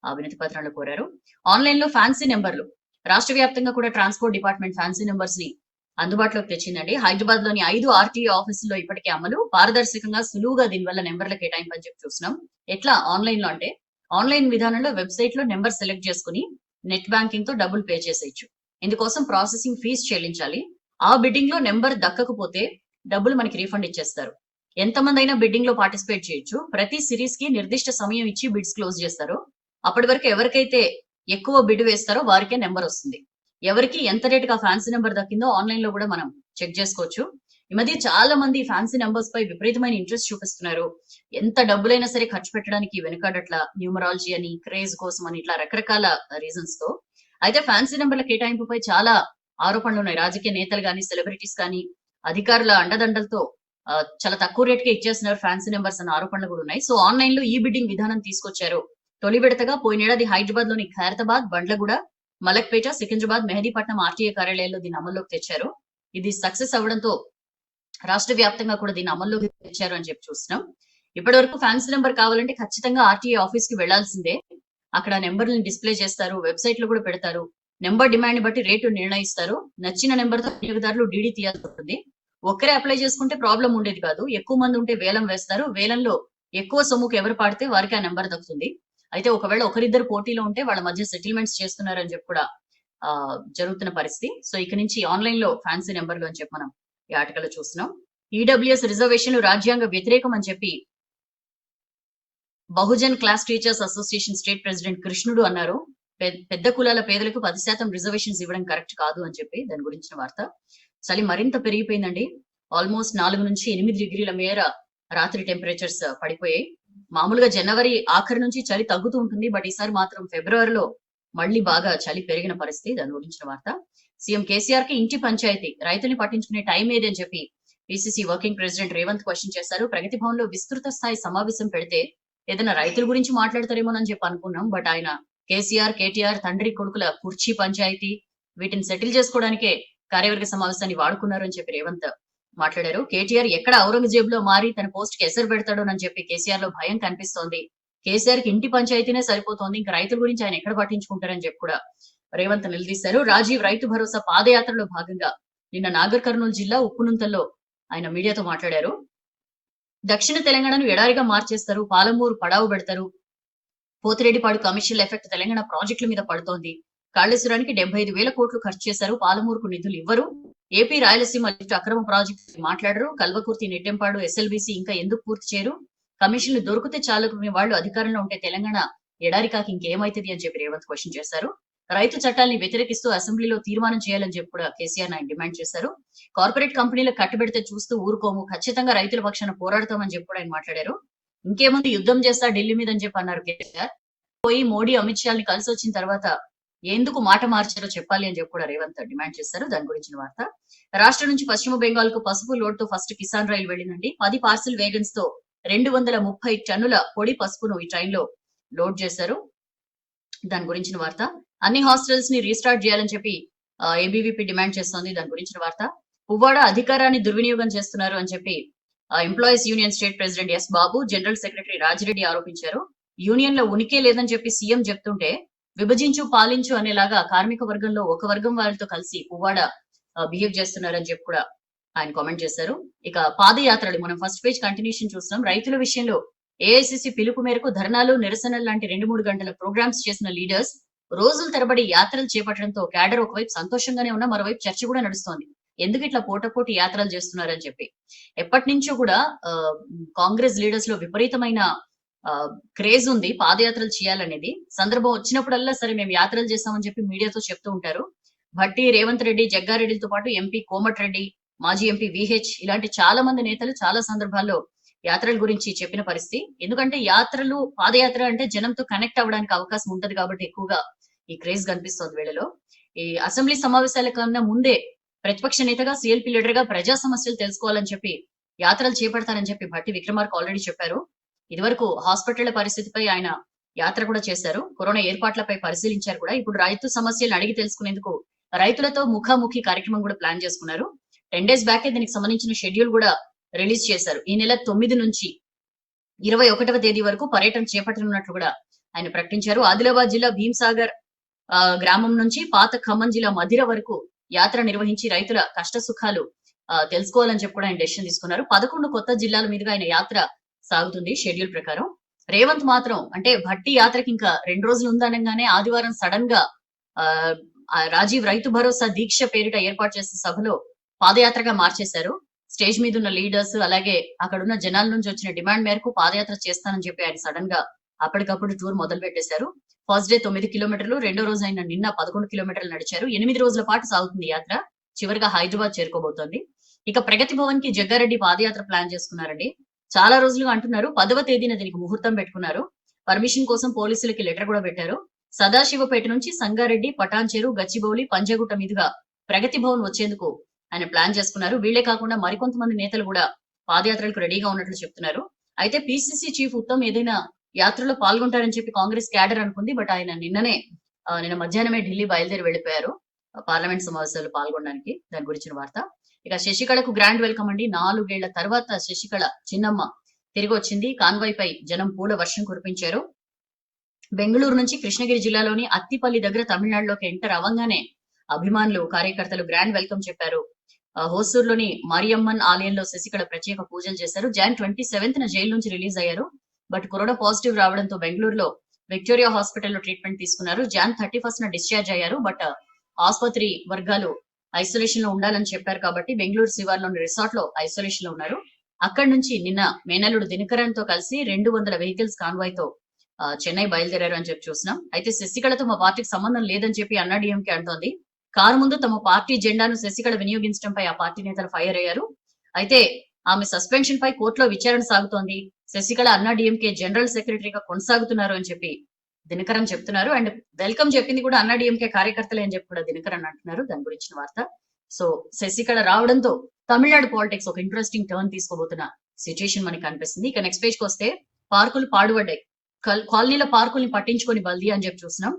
ఆ వినతి పత్రంలో కోరారు. ఆన్లైన్ లో ఫ్యాన్సీ నెంబర్లు రాష్ట్ర వ్యాప్తంగా కూడా ట్రాన్స్పోర్ట్ డిపార్ట్మెంట్ ఫ్యాన్సీ నెంబర్స్ ని అందుబాటులోకి తెచ్చిందండి. హైదరాబాద్ లోని 5 ఆర్టీఓ ఆఫీసుల్లో ఇప్పటికే అమలు. పారదర్శకంగా సులువుగా దీనివల్ల నెంబర్ల కేటాయింపు అని చెప్పి చూస్తున్నాం. ఎట్లా ఆన్లైన్ లో అంటే ఆన్లైన్ విధానంలో వెబ్సైట్ లో నెంబర్ సెలెక్ట్ చేసుకుని నెట్ బ్యాంకింగ్ తో డబ్బులు పే చేసేయచ్చు. ఇందుకోసం ప్రాసెసింగ్ ఫీజు చెల్లించాలి. ఆ బిడ్డింగ్ లో నెంబర్ దక్కకపోతే డబ్బులు మనకి రీఫండ్ ఇచ్చేస్తారు. ఎంతమంది అయినా బిడ్డింగ్ లో పార్టిసిపేట్ చేయొచ్చు. ప్రతి సిరీస్ కి నిర్దిష్ట సమయం ఇచ్చి బిడ్స్ క్లోజ్ చేస్తారు. అప్పటి వరకు ఎవరికైతే ఎక్కువ బిడ్ వేస్తారో వారికే నెంబర్ వస్తుంది. ఎవరికి ఎంత రేట్ గా ఫ్యాన్సీ నెంబర్ దక్కిందో ఆన్లైన్ లో కూడా మనం చెక్ చేసుకోవచ్చు. ఈ మధ్య చాలా మంది ఫ్యాన్సీ నెంబర్స్ పై విపరీతమైన ఇంట్రెస్ట్ చూపిస్తున్నారు. ఎంత డబ్బులైనా సరే ఖర్చు పెట్టడానికి వెనుకాడట్ల, న్యూమరాలజీ అని, క్రేజ్ కోసం అని, ఇట్లా రకరకాల రీజన్స్ తో. అయితే ఫ్యాన్సీ నెంబర్ల కేటాయింపుపై చాలా ఆరోపణలు ఉన్నాయి. రాజకీయ నేతలు గాని, సెలబ్రిటీస్ కానీ అధికారుల అండదండలతో చాలా తక్కువ రేట్ కే ఇచ్చేస్తున్నారు ఫ్యాన్సీ నెంబర్స్ అన్న ఆరోపణలు కూడా ఉన్నాయి. సో ఆన్లైన్ లో ఈ బిడ్డింగ్ విధానం తీసుకొచ్చారు. తొలి విడతగా పోయినేడాది హైదరాబాద్ లోని ఖైరతాబాద్, బండ్లగూడ, మలక్పేట, సికింద్రాబాద్, మెహదీపట్నం ఆర్టీఏ కార్యాలయాల్లో దీన్ని అమల్లోకి తెచ్చారు. ఇది సక్సెస్ అవ్వడంతో రాష్ట్ర వ్యాప్తంగా కూడా దీన్ని అమల్లోకి తెచ్చారు అని చెప్పి చూస్తున్నాం. ఇప్పటి వరకు ఫ్యాన్సీ నెంబర్ కావాలంటే ఖచ్చితంగా ఆర్టీఏ ఆఫీస్ కి వెళ్లాల్సిందే. అక్కడ నెంబర్లను డిస్ప్లే చేస్తారు, వెబ్సైట్ లో కూడా పెడతారు. నెంబర్ డిమాండ్ బట్టి రేటు నిర్ణయిస్తారు. నచ్చిన నెంబర్ తో వినియోగదారులు డీడీ తీయాల్సి ఉంటుంది. ఒక్కరే అప్లై చేసుకుంటే ప్రాబ్లం ఉండేది కాదు. ఎక్కువ మంది ఉంటే వేలం వేస్తారు. వేలంలో ఎక్కువ సొమ్ముకు ఎవరు పాడితే వారికి ఆ నెంబర్ దక్కుతుంది. అయితే ఒకవేళ ఒకరిద్దరు పోటీలో ఉంటే వాళ్ళ మధ్య సెటిల్మెంట్స్ చేస్తున్నారని చెప్పి కూడా జరుగుతున్న పరిస్థితి. సో ఇక నుంచి ఆన్లైన్ లో ఫ్యాన్సీ నెంబర్లు అని చెప్పి మనం ఈ ఆర్టికల్ లో చూస్తున్నాం. ఈడబ్ల్యూఎస్ రిజర్వేషన్లు రాజ్యాంగ వ్యతిరేకం అని చెప్పి Bahujan class teachers association state president కృష్ణుడు అన్నారు. పెద్ద కులాల పేదలకు 10% రిజర్వేషన్స్ ఇవ్వడం కరెక్ట్ కాదు అని చెప్పి దాని గురించిన వార్త. చలి మరింత పెరిగిపోయిందండి. ఆల్మోస్ట్ 4 నుంచి 8 డిగ్రీల మేర రాత్రి టెంపరేచర్స్ పడిపోయాయి. మామూలుగా జనవరి ఆఖరి నుంచి చలి తగ్గుతూ ఉంటుంది. బట్ ఈసారి మాత్రం ఫిబ్రవరిలో మళ్ళీ బాగా చలి పెరిగిన పరిస్థితి. దాని గురించిన వార్త. సీఎం కేసీఆర్ కి ఇంటి పంచాయతీ, రైతుల్ని పట్టించుకునే టైం ఏది అని చెప్పి PCC working president Revanth question చేశారు. ప్రగతి భవన్ లో విస్తృత స్థాయి సమావేశం పెడితే ఏదైనా రైతుల గురించి మాట్లాడతారేమోనని చెప్పి అనుకున్నాం. బట్ ఆయన కేసీఆర్, కేటీఆర్ తండ్రి కొడుకుల కుర్చీ పంచాయతీ వీటిని సెటిల్ చేసుకోవడానికే కార్యవర్గ సమావేశాన్ని వాడుకున్నారు అని చెప్పి రేవంత్ మాట్లాడారు. కేటీఆర్ ఎక్కడ ఔరంగజేబ్ లో మారి తన పోస్ట్ కి ఎసరు పెడతాడోనని చెప్పి కేసీఆర్ లో భయం కనిపిస్తోంది. కేసీఆర్ కి ఇంటి పంచాయతీనే సరిపోతోంది, ఇంకా రైతుల గురించి ఆయన ఎక్కడ పట్టించుకుంటారని చెప్పి కూడా రేవంత్ నిలదీశారు. రాజీవ్ రైతు భరోసా పాదయాత్రలో భాగంగా నిన్న నాగర్ కర్నూలు జిల్లా ఉప్పునుంతల్లో ఆయన మీడియాతో మాట్లాడారు. దక్షిణ తెలంగాణను ఎడారిగా మార్చేస్తారు, పాలమూరు పడావు పెడతారు, పోతిరెడ్డిపాడు కమర్షియల్ ఎఫెక్ట్ తెలంగాణ ప్రాజెక్టుల మీద పడుతోంది. కాళేశ్వరానికి 75,000 కోట్లు ఖర్చు చేశారు, పాలమూరుకు నిధులు ఇవ్వరు. ఏపీ రాయలసీమ అక్రమ ప్రాజెక్టు మాట్లాడరు. కల్వకుర్తి, నెట్టెంపాడు, ఎస్ఎల్బీసీ ఇంకా ఎందుకు పూర్తి చేయరు? కమిషన్లు దొరికితే చాలుకునే వాళ్ళు అధికారంలో ఉంటే తెలంగాణ ఎడారి కాకి ఇంకేమైతుంది అని చెప్పి రేవంత్ క్వశ్చన్ చేశారు. రైతు చట్టాల్ని వ్యతిరేకిస్తూ అసెంబ్లీలో తీర్మానం చేయాలని చెప్పి కూడా కేసీఆర్ ఆయన డిమాండ్ చేశారు. కార్పొరేట్ కంపెనీలకు కట్టుబెడితే చూస్తూ ఊరుకోము, ఖచ్చితంగా రైతుల పక్షాన పోరాడతామని చెప్పి కూడా ఆయన మాట్లాడారు. ఇంకేముంది యుద్ధం చేస్తా ఢిల్లీ మీద అని చెప్పి అన్నారు కేసీఆర్. పోయి మోడీ, అమిత్ షాని కలిసి వచ్చిన తర్వాత ఎందుకు మాట మార్చారో చెప్పాలి అని చెప్పి కూడా రేవంత్ డిమాండ్ చేశారు. దాని గురించిన వార్త. రాష్ట్రం నుంచి పశ్చిమ బెంగాల్ కు పసుపు లోడ్ తో ఫస్ట్ కిసాన్ రైలు వెళ్ళిందండి. 10 పార్సిల్ వేగన్స్ తో 230 టన్నుల పొడి పసుపును ఈ ట్రైన్ లో లోడ్ చేశారు. దాని గురించిన వార్త. అన్ని హాస్టల్స్ ని రీస్టార్ట్ చేయాలని చెప్పి ఏబీవీపీ డిమాండ్ చేస్తోంది. దాని గురించిన వార్త. పువ్వాడ అధికారాన్ని దుర్వినియోగం చేస్తున్నారు అని చెప్పి employees union state president S Babu, general secretary Rajireddy ఆరోపించారు. యూనియన్ లో ఉనికే లేదని చెప్పి సీఎం చెప్తుంటే విభజించు పాలించు అనేలాగా కార్మిక వర్గంలో ఒక వర్గం వారితో కలిసి పువ్వాడ బిహేవ్ చేస్తున్నారని చెప్పి కూడా ఆయన కామెంట్ చేశారు. ఇక పాదయాత్రలు మనం ఫస్ట్ పేజ్ కంటిన్యూషన్ చూస్తున్నాం. రైతుల విషయంలో ఏఐసిసి పిలుపు మేరకు ధర్నాలు, నిరసనలు లాంటి 2-3 గంటల ప్రోగ్రామ్స్ చేసిన లీడర్స్ రోజుల తరబడి యాత్రలు చేపట్టడంతో క్యాడర్ ఒకవైపు సంతోషంగానే ఉన్నా మరోవైపు చర్చ కూడా నడుస్తోంది. ఎందుకు ఇట్లా పోటాపోటీ యాత్రలు చేస్తున్నారని చెప్పి. ఎప్పటి నుంచో కూడా కాంగ్రెస్ లీడర్స్ లో విపరీతమైన క్రేజ్ ఉంది పాదయాత్రలు చేయాలనేది. సందర్భం వచ్చినప్పుడల్లా సరే మేము యాత్రలు చేస్తామని చెప్పి మీడియాతో చెప్తూ ఉంటారు. భట్టి, రేవంత్ రెడ్డి, జగ్గారెడ్డితో పాటు ఎంపీ కోమటిరెడ్డి, మాజీ ఎంపీ విహెచ్ ఇలాంటి చాలా మంది నేతలు చాలా సందర్భాల్లో యాత్రల గురించి చెప్పిన పరిస్థితి. ఎందుకంటే యాత్రలు, పాదయాత్ర అంటే జనంతో కనెక్ట్ అవ్వడానికి అవకాశం ఉంటది కాబట్టి ఎక్కువగా ఈ క్రేజ్ కనిపిస్తోంది వీళ్ళలో. ఈ అసెంబ్లీ సమావేశాల కన్నా ముందే ప్రతిపక్ష నేతగా, సిఎల్పీ లీడర్ గా ప్రజా సమస్యలు తెలుసుకోవాలని చెప్పి యాత్రలు చేపడతారని చెప్పి భట్టి విక్రమార్క ఆల్రెడీ చెప్పారు. ఇదివరకు హాస్పిటళ్ల పరిస్థితిపై ఆయన యాత్ర కూడా చేశారు. కరోనా ఏర్పాట్లపై పరిశీలించారు కూడా. ఇప్పుడు రైతు సమస్యలను అడిగి తెలుసుకునేందుకు రైతులతో ముఖాముఖి కార్యక్రమం కూడా ప్లాన్ చేసుకున్నారు. 10 డేస్ బ్యాకే దీనికి సంబంధించిన షెడ్యూల్ కూడా రిలీజ్ చేశారు. ఈ నెల 9 నుంచి 21వ తేదీ వరకు పర్యటన చేపట్టనున్నట్లు కూడా ఆయన ప్రకటించారు. ఆదిలాబాద్ జిల్లా భీంసాగర్ గ్రామం నుంచి పాత ఖమ్మం జిల్లా మధిర వరకు యాత్ర నిర్వహించి రైతుల కష్ట సుఖాలు తెలుసుకోవాలని చెప్పి కూడా ఆయన డెసిషన్ తీసుకున్నారు. 11 కొత్త జిల్లాల మీదుగా ఆయన యాత్ర సాగుతుంది షెడ్యూల్ ప్రకారం. రేవంత్ మాత్రం అంటే భట్టి యాత్రకి ఇంకా 2 రోజులు ఉందనగానే ఆదివారం సడన్ గా రాజీవ్ రైతు భరోసా దీక్ష పేరిట ఏర్పాటు చేసిన సభలో పాదయాత్రగా మార్చేశారు. స్టేజ్ మీద ఉన్న లీడర్స్ అలాగే అక్కడున్న జనాల నుంచి వచ్చిన డిమాండ్ మేరకు పాదయాత్ర చేస్తానని చెప్పి ఆయన సడన్ గా అప్పటికప్పుడు టూర్ మొదలు పెట్టేశారు. ఫస్ట్ డే 9 కిలోమీటర్లు, రెండో రోజు అయిన నిన్న 11 కిలోమీటర్లు నడిచారు. 8 రోజుల పాటు సాగుతుంది యాత్ర. చివరిగా హైదరాబాద్ చేరుకోబోతోంది. ఇక ప్రగతి భవన్ కి జగ్గారెడ్డి పాదయాత్ర ప్లాన్ చేసుకున్నారండి. చాలా రోజులుగా అంటున్నారు. 10వ తేదీన దీనికి ముహూర్తం పెట్టుకున్నారు. పర్మిషన్ కోసం పోలీసులకి లెటర్ కూడా పెట్టారు. సదాశివపేట నుంచి సంగారెడ్డి, పటాన్చెరు, గచ్చిబౌలి, పంజగుట్ట మీదుగా ప్రగతి భవన్ వచ్చేందుకు ఆయన ప్లాన్ చేసుకున్నారు. వీళ్లే కాకుండా మరికొంతమంది నేతలు కూడా పాదయాత్రలకు రెడీగా ఉన్నట్లు చెప్తున్నారు. అయితే పిసిసి చీఫ్ ఉత్తమ్ ఏదైనా యాత్రలో పాల్గొంటారని చెప్పి కాంగ్రెస్ క్యాడర్ అనుకుంది. బట్ ఆయన నిన్న మధ్యాహ్నమే ఢిల్లీ బయలుదేరి వెళ్లిపోయారు పార్లమెంట్ సమావేశాల్లో పాల్గొనడానికి. దాని గురించిన వార్త. ఇక శశికళకు గ్రాండ్ వెల్కమ్ అండి. 4 ఏళ్ల తర్వాత శశికళ చిన్నమ్మ తిరిగి వచ్చింది. కాన్వాయ్ పై జనం పూల వర్షం కురిపించారు. బెంగళూరు నుంచి కృష్ణగిరి జిల్లాలోని అత్తిపల్లి దగ్గర తమిళనాడులోకి ఎంటర్ అవ్వగానే అభిమానులు, కార్యకర్తలు గ్రాండ్ వెల్కమ్ చెప్పారు. హోసూరులోని మరియమ్మన్ ఆలయంలో శశికళ ప్రత్యేక పూజలు చేశారు. జాన్ 27న జైలు నుంచి రిలీజ్ అయ్యారు. బట్ కరోనా పాజిటివ్ రావడంతో బెంగళూరులో విక్టోరియా హాస్పిటల్లో ట్రీట్మెంట్ తీసుకున్నారు. జాన్ 31న డిశ్చార్జ్ అయ్యారు. బట్ ఆసుపత్రి వర్గాలు ఐసోలేషన్ లో ఉండాలని చెప్పారు కాబట్టి బెంగళూరు శివార్లోని రిసార్ట్ లో ఐసోలేషన్ లో ఉన్నారు. అక్కడి నుంచి నిన్న మేనల్లుడు దినకరన్ తో కలిసి 200 వెహికల్స్ కాన్వాయ్ తో చెన్నై బయలుదేరారు అని చెప్పి చూసినాం. అయితే శశికళతో మా పార్టీకి సంబంధం లేదని చెప్పి అన్నాడీఎంకే అంటోంది. కారు ముందు తమ పార్టీ జెండాను శశికళ వినియోగించడంపై ఆ పార్టీ నేతలు ఫైర్ అయ్యారు. అయితే ఆమె సస్పెన్షన్ పై కోర్టులో విచారణ సాగుతోంది. శశికళ అన్నాడీఎంకే జనరల్ సెక్రటరీగా కొనసాగుతున్నారు అని చెప్పి దినకరన్ చెప్తున్నారు. అండ్ వెల్కమ్ చెప్పింది కూడా అన్నాడీఎంకే కార్యకర్తలే అని చెప్పి కూడా దినకరన్ అంటున్నారు. దాని గురించిన వార్త. సో శశికళ రావడంతో తమిళనాడు పాలిటిక్స్ ఒక ఇంట్రెస్టింగ్ టర్న్ తీసుకోబోతున్న సిచ్యుయేషన్ మనకి కనిపిస్తుంది. ఇక నెక్స్ట్ పేజ్ కి వస్తే పార్కులు పాడుపడ్డాయి. కాలనీల పార్కుల్ని పట్టించుకొని బల్దీ అని చెప్పి చూసినాం.